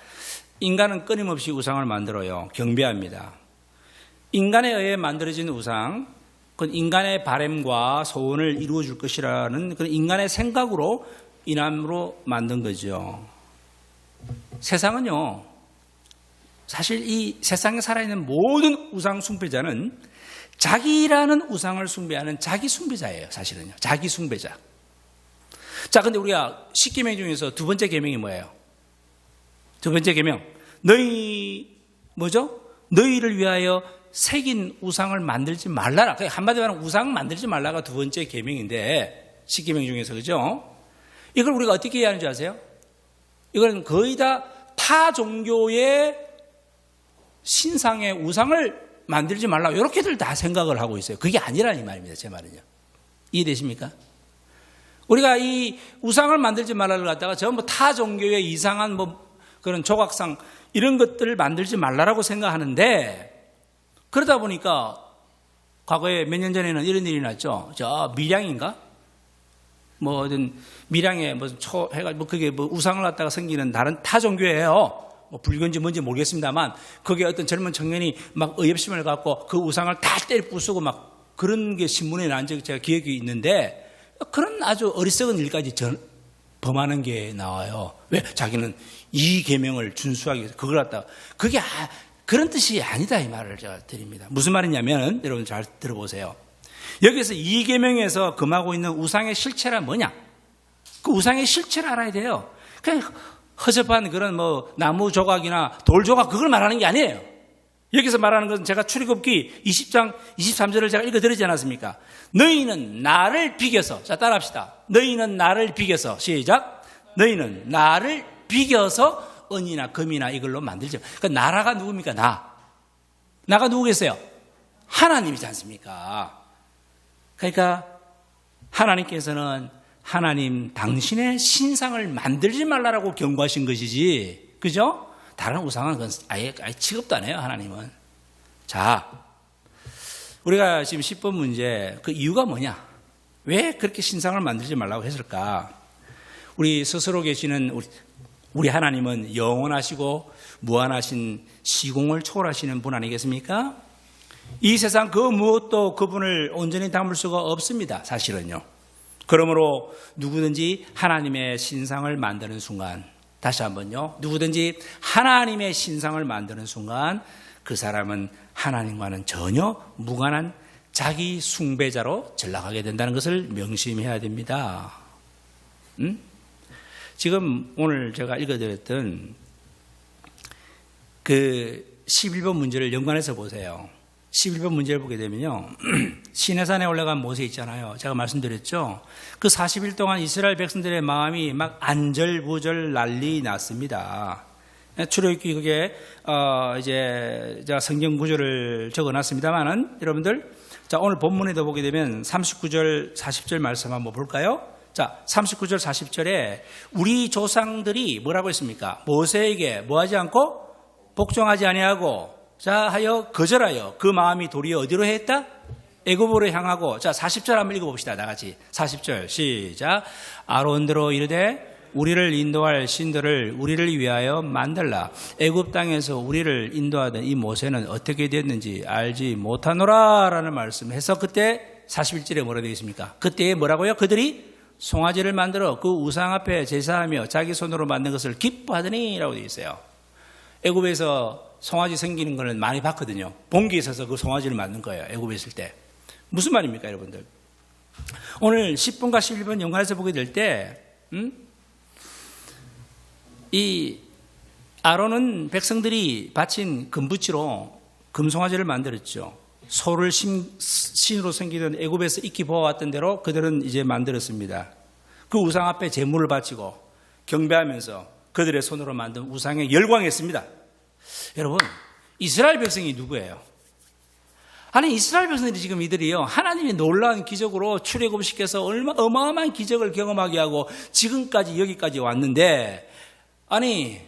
인간은 끊임없이 우상을 만들어요. 경배합니다. 인간에 의해 만들어진 우상, 그건 인간의 바램과 소원을 이루어줄 것이라는 그런 인간의 생각으로 이남으로 만든 거죠. 세상은요, 사실 이 세상에 살아있는 모든 우상 숭배자는 자기라는 우상을 숭배하는 자기 숭배자예요. 사실은요, 자기 숭배자. 자, 근데 우리가 10계명 중에서 두 번째 계명이 뭐예요? 두 번째 계명, 너희를 위하여 새긴 우상을 만들지 말라라. 한마디로 말하면 우상 만들지 말라가 두 번째 계명인데 10계명 중에서, 그죠? 이걸 우리가 어떻게 해야 하는지 아세요? 이건 거의 다 타 종교의 신상의 우상을 만들지 말라, 이렇게들 다 생각을 하고 있어요. 그게 아니라는 이 말입니다. 제 말은요. 이해되십니까? 우리가 이 우상을 만들지 말라를 갖다가 전부 타 종교의 이상한 그런 조각상 이런 것들을 만들지 말라라고 생각하는데, 그러다 보니까 과거에 몇 년 전에는 이런 일이 났죠. 저 밀양인가? 어떤 밀양에 무슨 해가지고 그게 우상을 갖다가 섬기는 다른 타 종교예요. 불교인지 뭔지 모르겠습니다만, 거기에 어떤 젊은 청년이 막 의협심을 갖고 그 우상을 다 때려 부수고 막 그런 게 신문에 난 적이 제가 기억이 있는데, 그런 아주 어리석은 일까지 범하는 게 나와요. 왜? 자기는 이 계명을 준수하기 위해서 그걸 갖다가, 그게 그런 뜻이 아니다 이 말을 제가 드립니다. 무슨 말이냐면, 여러분 잘 들어보세요. 여기서 이 계명에서 금하고 있는 우상의 실체란 뭐냐? 그 우상의 실체를 알아야 돼요. 그냥 허접한 그런 나무 조각이나 돌 조각 그걸 말하는 게 아니에요. 여기서 말하는 것은 제가 출애굽기 20장 23절을 제가 읽어드리지 않았습니까? 너희는 나를 비겨서, 자 따라합시다. 너희는 나를 비겨서, 시작. 너희는 나를 비겨서 은이나 금이나 이걸로 만들지. 그러니까 나라가 누굽니까? 나가 누구겠어요? 하나님이지 않습니까? 그러니까 하나님께서는 하나님 당신의 신상을 만들지 말라라고 경고하신 것이지, 그죠? 다른 우상은 그건 아예 취급도 안 해요, 하나님은. 자, 우리가 지금 10번 문제, 그 이유가 뭐냐? 왜 그렇게 신상을 만들지 말라고 했을까? 우리 스스로 계시는 우리 하나님은 영원하시고 무한하신 시공을 초월하시는 분 아니겠습니까? 이 세상 그 무엇도 그분을 온전히 담을 수가 없습니다, 사실은요. 그러므로 누구든지 하나님의 신상을 만드는 순간, 다시 한번요, 누구든지 하나님의 신상을 만드는 순간 그 사람은 하나님과는 전혀 무관한 자기 숭배자로 전락하게 된다는 것을 명심해야 됩니다. 지금 오늘 제가 읽어드렸던 그 11번 문제를 연관해서 보세요. 11번 문제를 보게 되면요, 시내산에 올라간 모세 있잖아요. 제가 말씀드렸죠. 그 40일 동안 이스라엘 백성들의 마음이 막 안절부절 난리 났습니다. 출애굽기 그게 이제 제가 성경 구절을 적어놨습니다만은 여러분들, 자 오늘 본문에도 보게 되면 39절 40절 말씀 한번 볼까요? 자 39절 40절에 우리 조상들이 뭐라고 했습니까? 모세에게 뭐하지 않고 복종하지 아니하고 자 하여 거절하여 그 마음이 도리어 어디로 했다? 애굽으로 향하고. 자 40절 한번 읽어봅시다. 나같이 40절 시작. 아론대로 이르되 우리를 인도할 신들을 우리를 위하여 만들라. 애굽 땅에서 우리를 인도하던 이 모세는 어떻게 됐는지 알지 못하노라 라는 말씀해서, 그때 41절에 뭐라 되어 있습니까? 그때 뭐라고요? 그들이 송아지를 만들어 그 우상 앞에 제사하며 자기 손으로 만든 것을 기뻐하더니 라고 되어 있어요. 애굽에서 송아지 생기는 거는 많이 봤거든요. 봉기에 있어서 그 송아지를 만든 거예요. 애굽에 있을 때. 무슨 말입니까, 여러분들? 오늘 10번과 11번 연관해서 보게 될 때, 이 아론은 백성들이 바친 금붙이로 금송아지를 만들었죠. 소를 신으로 섬기던 애굽에서 익히 보아왔던 대로 그들은 이제 만들었습니다. 그 우상 앞에 제물을 바치고 경배하면서 그들의 손으로 만든 우상에 열광했습니다. 여러분, 이스라엘 백성이 누구예요? 아니, 이스라엘 백성들이 지금 이들이요, 하나님의 놀라운 기적으로 출애굽시켜서 어마어마한 기적을 경험하게 하고 지금까지 여기까지 왔는데, 아니,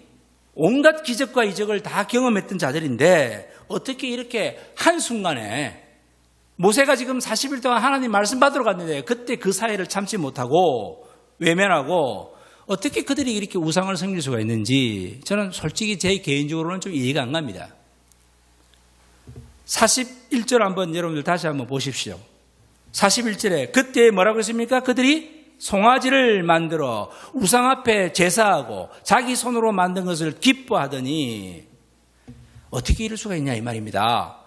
온갖 기적과 이적을 다 경험했던 자들인데 어떻게 이렇게 한순간에 모세가 지금 40일 동안 하나님 말씀 받으러 갔는데 그때 그 사이를 참지 못하고 외면하고 어떻게 그들이 이렇게 우상을 섬길 수가 있는지 저는 솔직히 제 개인적으로는 좀 이해가 안 갑니다. 41절 한번 여러분들 다시 한번 보십시오. 41절에 그때 뭐라고 했습니까? 그들이 송아지를 만들어 우상 앞에 제사하고 자기 손으로 만든 것을 기뻐하더니 어떻게 이럴 수가 있냐 이 말입니다.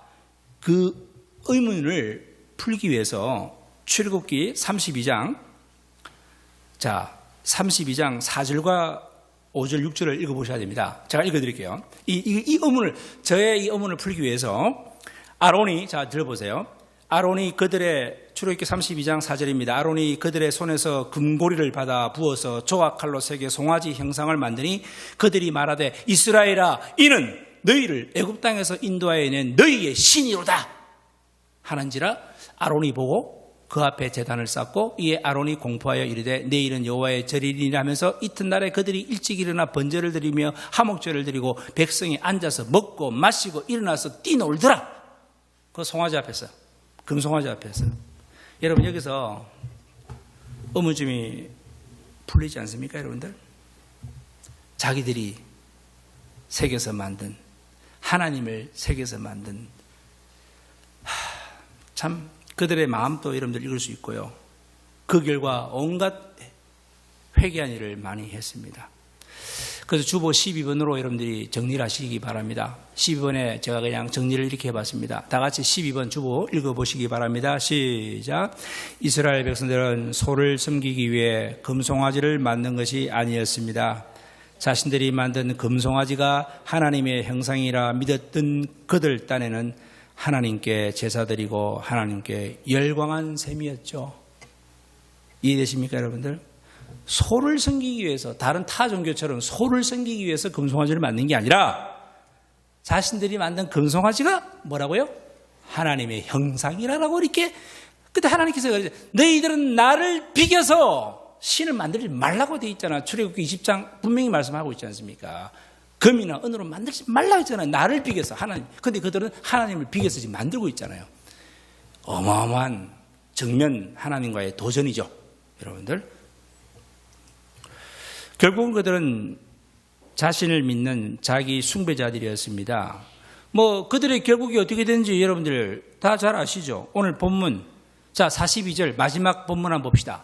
그 의문을 풀기 위해서 출애굽기 32장 32장 4절과 5절 6절을 읽어보셔야 됩니다. 제가 읽어드릴게요. 저의 이 의문을 풀기 위해서 아론이, 들어보세요. 아론이 그들의, 출애굽기 32장 4절입니다. 아론이 그들의 손에서 금고리를 받아 부어서 조각 칼로 새겨 송아지 형상을 만드니 그들이 말하되 이스라엘아 이는 너희를 애굽 땅에서 인도하여 낸 너희의 신이로다 하는지라 아론이 보고 그 앞에 제단을 쌓고 이에 아론이 공포하여 이르되 내일은 여호와의 절이니라 하면서 이튿날에 그들이 일찍 일어나 번제를 드리며 화목제를 드리고 백성이 앉아서 먹고 마시고 일어나서 뛰놀더라. 그 송아지 앞에서, 금송아지 앞에서. 여러분, 여기서 의문점이 풀리지 않습니까, 여러분들? 자기들이 새겨서 만든, 하나님을 새겨서 만든, 참 그들의 마음도 여러분들 읽을 수 있고요. 그 결과 온갖 회개한 일을 많이 했습니다. 그래서 주보 12번으로 여러분들이 정리를 하시기 바랍니다. 12번에 제가 그냥 정리를 이렇게 해봤습니다. 다 같이 12번 주보 읽어보시기 바랍니다. 시작. 이스라엘 백성들은 소를 섬기기 위해 금송아지를 만든 것이 아니었습니다. 자신들이 만든 금송아지가 하나님의 형상이라 믿었던 그들 딴에는 하나님께 제사드리고 하나님께 열광한 셈이었죠. 이해되십니까, 여러분들? 소를 섬기기 위해서, 다른 타 종교처럼 소를 섬기기 위해서 금송아지를 만든 게 아니라 자신들이 만든 금송아지가 뭐라고요? 하나님의 형상이라고 이렇게. 그때 하나님께서 그러죠. 너희들은 나를 비겨서 신을 만들지 말라고 되어 있잖아. 출애굽기 20장 분명히 말씀하고 있지 않습니까? 금이나 은으로 만들지 말라고 했잖아요. 나를 비겨서 하나님. 근데 그들은 하나님을 비겨서 지금 만들고 있잖아요. 어마어마한 정면 하나님과의 도전이죠, 여러분들. 결국은 그들은 자신을 믿는 자기 숭배자들이었습니다. 그들의 결국이 어떻게 되는지 여러분들 다 잘 아시죠? 오늘 본문, 42절 마지막 본문 한번 봅시다.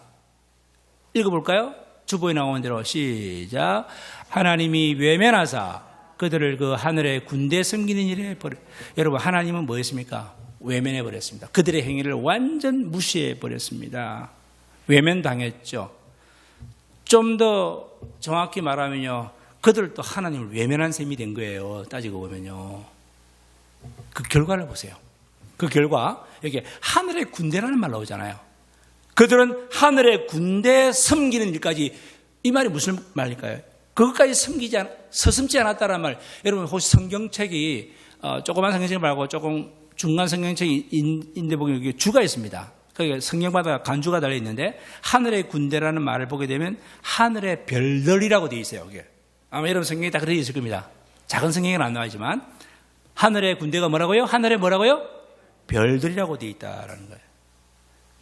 읽어볼까요? 주보에 나오는 대로 시작. 하나님이 외면하사 그들을 그 하늘의 군대에 섬기는 일에 여러분, 하나님은 뭐였습니까? 외면해 버렸습니다. 그들의 행위를 완전 무시해 버렸습니다. 외면당했죠. 좀 더 정확히 말하면요, 그들도 하나님을 외면한 셈이 된 거예요. 따지고 보면요. 그 결과를 보세요. 그 결과, 여기 하늘의 군대라는 말 나오잖아요. 그들은 하늘의 군대에 섬기는 일까지, 이 말이 무슨 말일까요? 그것까지 서슴지 않았다는 말. 여러분, 혹시 성경책이, 조그만 성경책 말고 조금 중간 성경책인데 보면 여기 주가 있습니다. 그러니까 성경마다 간주가 달려있는데 하늘의 군대라는 말을 보게 되면 하늘의 별들이라고 되어 있어요. 여기. 아마 여러분 성경에 다 그려져 있을 겁니다. 작은 성경에는 안 나와있지만 하늘의 군대가 뭐라고요? 하늘의 뭐라고요? 별들이라고 되어 있다라는 거예요.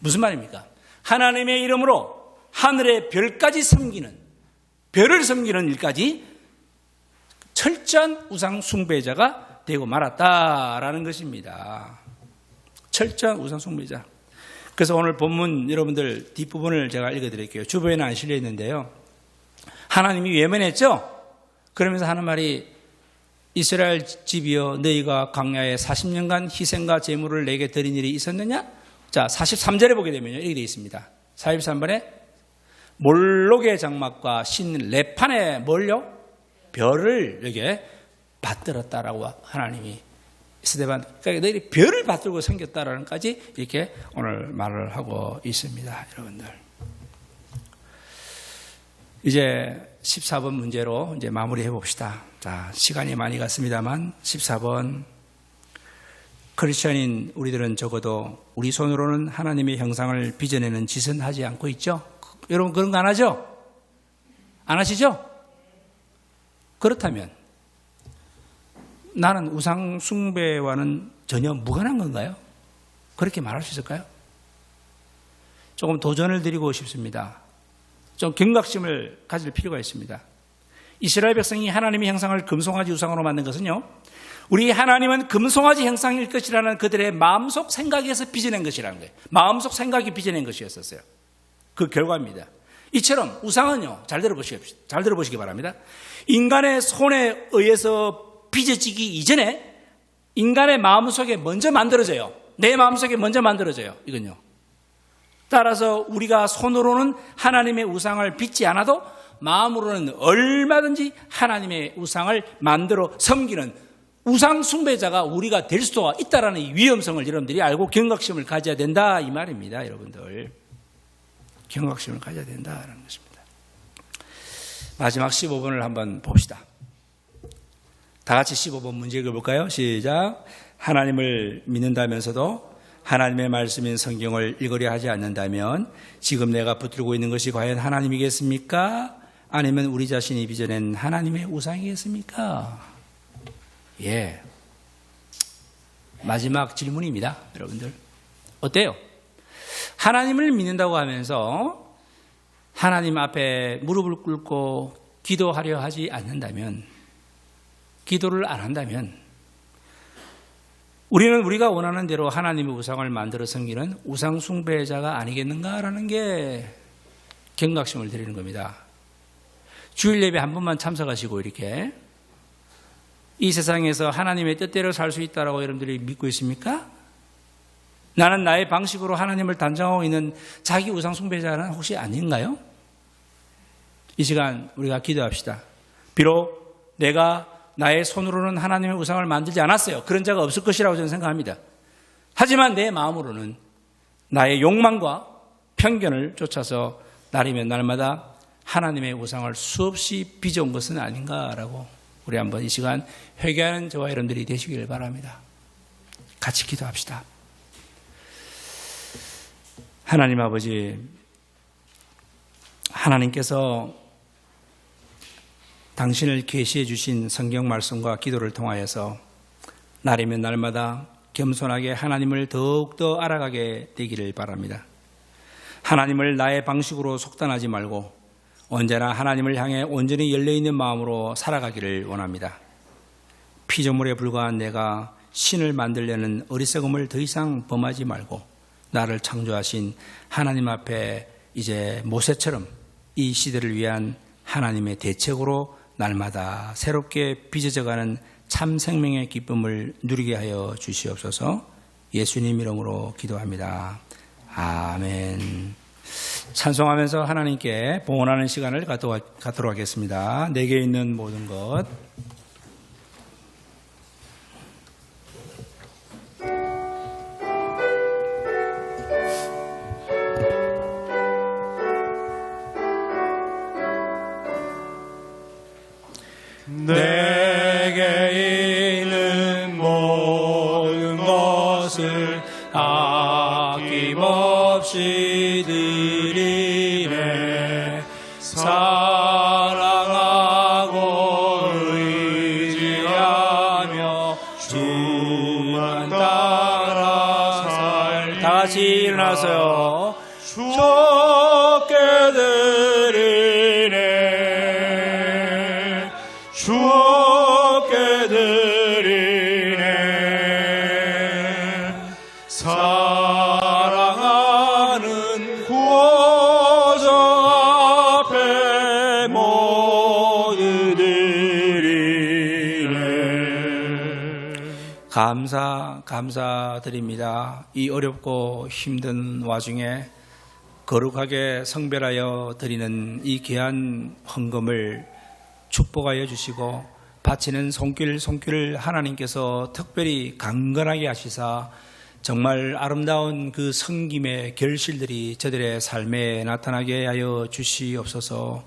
무슨 말입니까? 하나님의 이름으로 하늘의 별까지 섬기는, 별을 섬기는 일까지 철저한 우상 숭배자가 되고 말았다라는 것입니다. 철저한 우상 숭배자. 그래서 오늘 본문 여러분들 뒷부분을 제가 읽어드릴게요. 주보에는 안 실려 있는데요. 하나님이 외면했죠? 그러면서 하는 말이 이스라엘 집이여 너희가 광야에 40년간 희생과 제물을 내게 드린 일이 있었느냐? 자, 43절에 보게 되면 이렇게 되어 있습니다. 43번에 몰록의 장막과 신 레판에 뭘요? 별을 이렇게 받들었다라고 하나님이 스데반, 그러니까 너희들이 별을 받들고 생겼다라는 까지 이렇게 오늘 말을 하고 있습니다. 여러분들. 이제 14번 문제로 이제 마무리해 봅시다. 자, 시간이 많이 갔습니다만 14번. 크리스천인 우리들은 적어도 우리 손으로는 하나님의 형상을 빚어내는 짓은 하지 않고 있죠? 여러분 그런 거 안 하죠? 안 하시죠? 그렇다면 나는 우상 숭배와는 전혀 무관한 건가요? 그렇게 말할 수 있을까요? 조금 도전을 드리고 싶습니다. 좀 경각심을 가질 필요가 있습니다. 이스라엘 백성이 하나님의 형상을 금송아지 우상으로 만든 것은요, 우리 하나님은 금송아지 형상일 것이라는 그들의 마음속 생각에서 빚어낸 것이라는 거예요. 마음속 생각이 빚어낸 것이었었어요. 그 결과입니다. 이처럼 우상은요, 잘 들어보시기 바랍니다. 인간의 손에 의해서 빚어지기 이전에 인간의 마음속에 먼저 만들어져요. 내 마음속에 먼저 만들어져요. 이건요. 따라서 우리가 손으로는 하나님의 우상을 빚지 않아도 마음으로는 얼마든지 하나님의 우상을 만들어 섬기는 우상 숭배자가 우리가 될 수도 있다라는 위험성을 여러분들이 알고 경각심을 가져야 된다 이 말입니다. 여러분들. 경각심을 가져야 된다라는 것입니다. 마지막 15번을 한번 봅시다. 다 같이 15번 문제 읽어볼까요? 시작. 하나님을 믿는다면서도 하나님의 말씀인 성경을 읽으려 하지 않는다면 지금 내가 붙들고 있는 것이 과연 하나님이겠습니까? 아니면 우리 자신이 빚어낸 하나님의 우상이겠습니까? 예. 마지막 질문입니다. 여러분들. 어때요? 하나님을 믿는다고 하면서 하나님 앞에 무릎을 꿇고 기도하려 하지 않는다면, 기도를 안 한다면 우리는 우리가 원하는 대로 하나님의 우상을 만들어 섬기는 우상 숭배자가 아니겠는가라는 게 경각심을 드리는 겁니다. 주일 예배 한 번만 참석하시고 이렇게 이 세상에서 하나님의 뜻대로 살 수 있다라고 여러분들이 믿고 있습니까? 나는 나의 방식으로 하나님을 단정하고 있는 자기 우상 숭배자는 혹시 아닌가요? 이 시간 우리가 기도합시다. 비록 내가 나의 손으로는 하나님의 우상을 만들지 않았어요. 그런 자가 없을 것이라고 저는 생각합니다. 하지만 내 마음으로는 나의 욕망과 편견을 쫓아서 날이면 날마다 하나님의 우상을 수없이 빚어온 것은 아닌가라고 우리 한번 이 시간 회개하는 저와 여러분들이 되시기를 바랍니다. 같이 기도합시다. 하나님 아버지, 하나님께서 당신을 계시해 주신 성경 말씀과 기도를 통하여서 날이면 날마다 겸손하게 하나님을 더욱더 알아가게 되기를 바랍니다. 하나님을 나의 방식으로 속단하지 말고 언제나 하나님을 향해 온전히 열려있는 마음으로 살아가기를 원합니다. 피조물에 불과한 내가 신을 만들려는 어리석음을 더 이상 범하지 말고 나를 창조하신 하나님 앞에 이제 모세처럼 이 시대를 위한 하나님의 대책으로 날마다 새롭게 빚어져가는 참 생명의 기쁨을 누리게 하여 주시옵소서. 예수님 이름으로 기도합니다. 아멘. 찬송하면서 하나님께 봉헌하는 시간을 갖도록 하겠습니다. 내게 있는 모든 것.
내게 있는 모든 것을 아낌없이 드리네. 사랑하고 의지하며 주만 따라 살.
다 같이 일어나서요.
주께 드리네. 주께 드리네. 사랑하는 구원자 앞에 모두 드리네.
감사드립니다. 이 어렵고 힘든 와중에 거룩하게 성별하여 드리는 이 귀한 헌금을 축복하여 주시고 바치는 손길 하나님께서 특별히 강건하게 하시사 정말 아름다운 그 섬김의 결실들이 저들의 삶에 나타나게 하여 주시옵소서.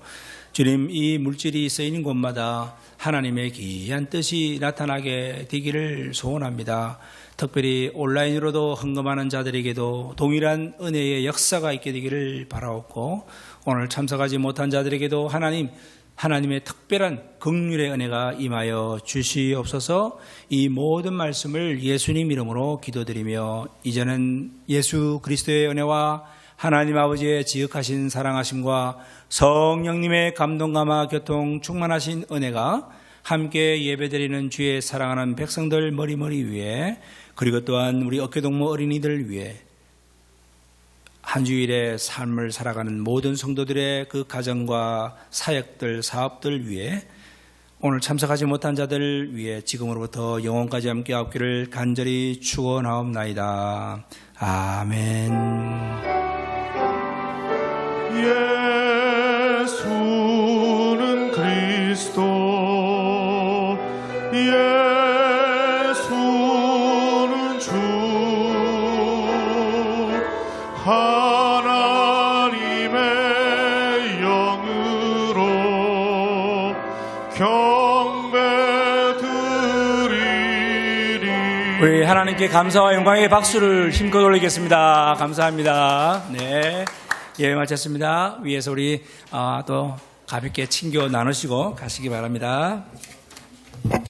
주님, 이 물질이 쓰이는 곳마다 하나님의 귀한 뜻이 나타나게 되기를 소원합니다. 특별히 온라인으로도 헌금하는 자들에게도 동일한 은혜의 역사가 있게 되기를 바라옵고, 오늘 참석하지 못한 자들에게도 하나님의 특별한 긍휼의 은혜가 임하여 주시옵소서. 이 모든 말씀을 예수님 이름으로 기도드리며, 이제는 예수 그리스도의 은혜와 하나님 아버지의 지극하신 사랑하심과 성령님의 감동감화 교통 충만하신 은혜가 함께 예배드리는 주의 사랑하는 백성들 머리머리 위에, 그리고 또한 우리 어깨동무 어린이들 위에, 한 주일의 삶을 살아가는 모든 성도들의 그 가정과 사역들, 사업들 위에, 오늘 참석하지 못한 자들 위에 지금으로부터 영원까지 함께 없기를 간절히 축원하옵나이다. 아멘.
예수는 그리스도, 예수는 주, 하나님의 영으로 경배드리리.
우리 하나님께 감사와 영광의 박수를 힘껏 올리겠습니다. 감사합니다. 네, 예배 마쳤습니다. 위에서 우리 또 가볍게 친교 나누시고 가시기 바랍니다.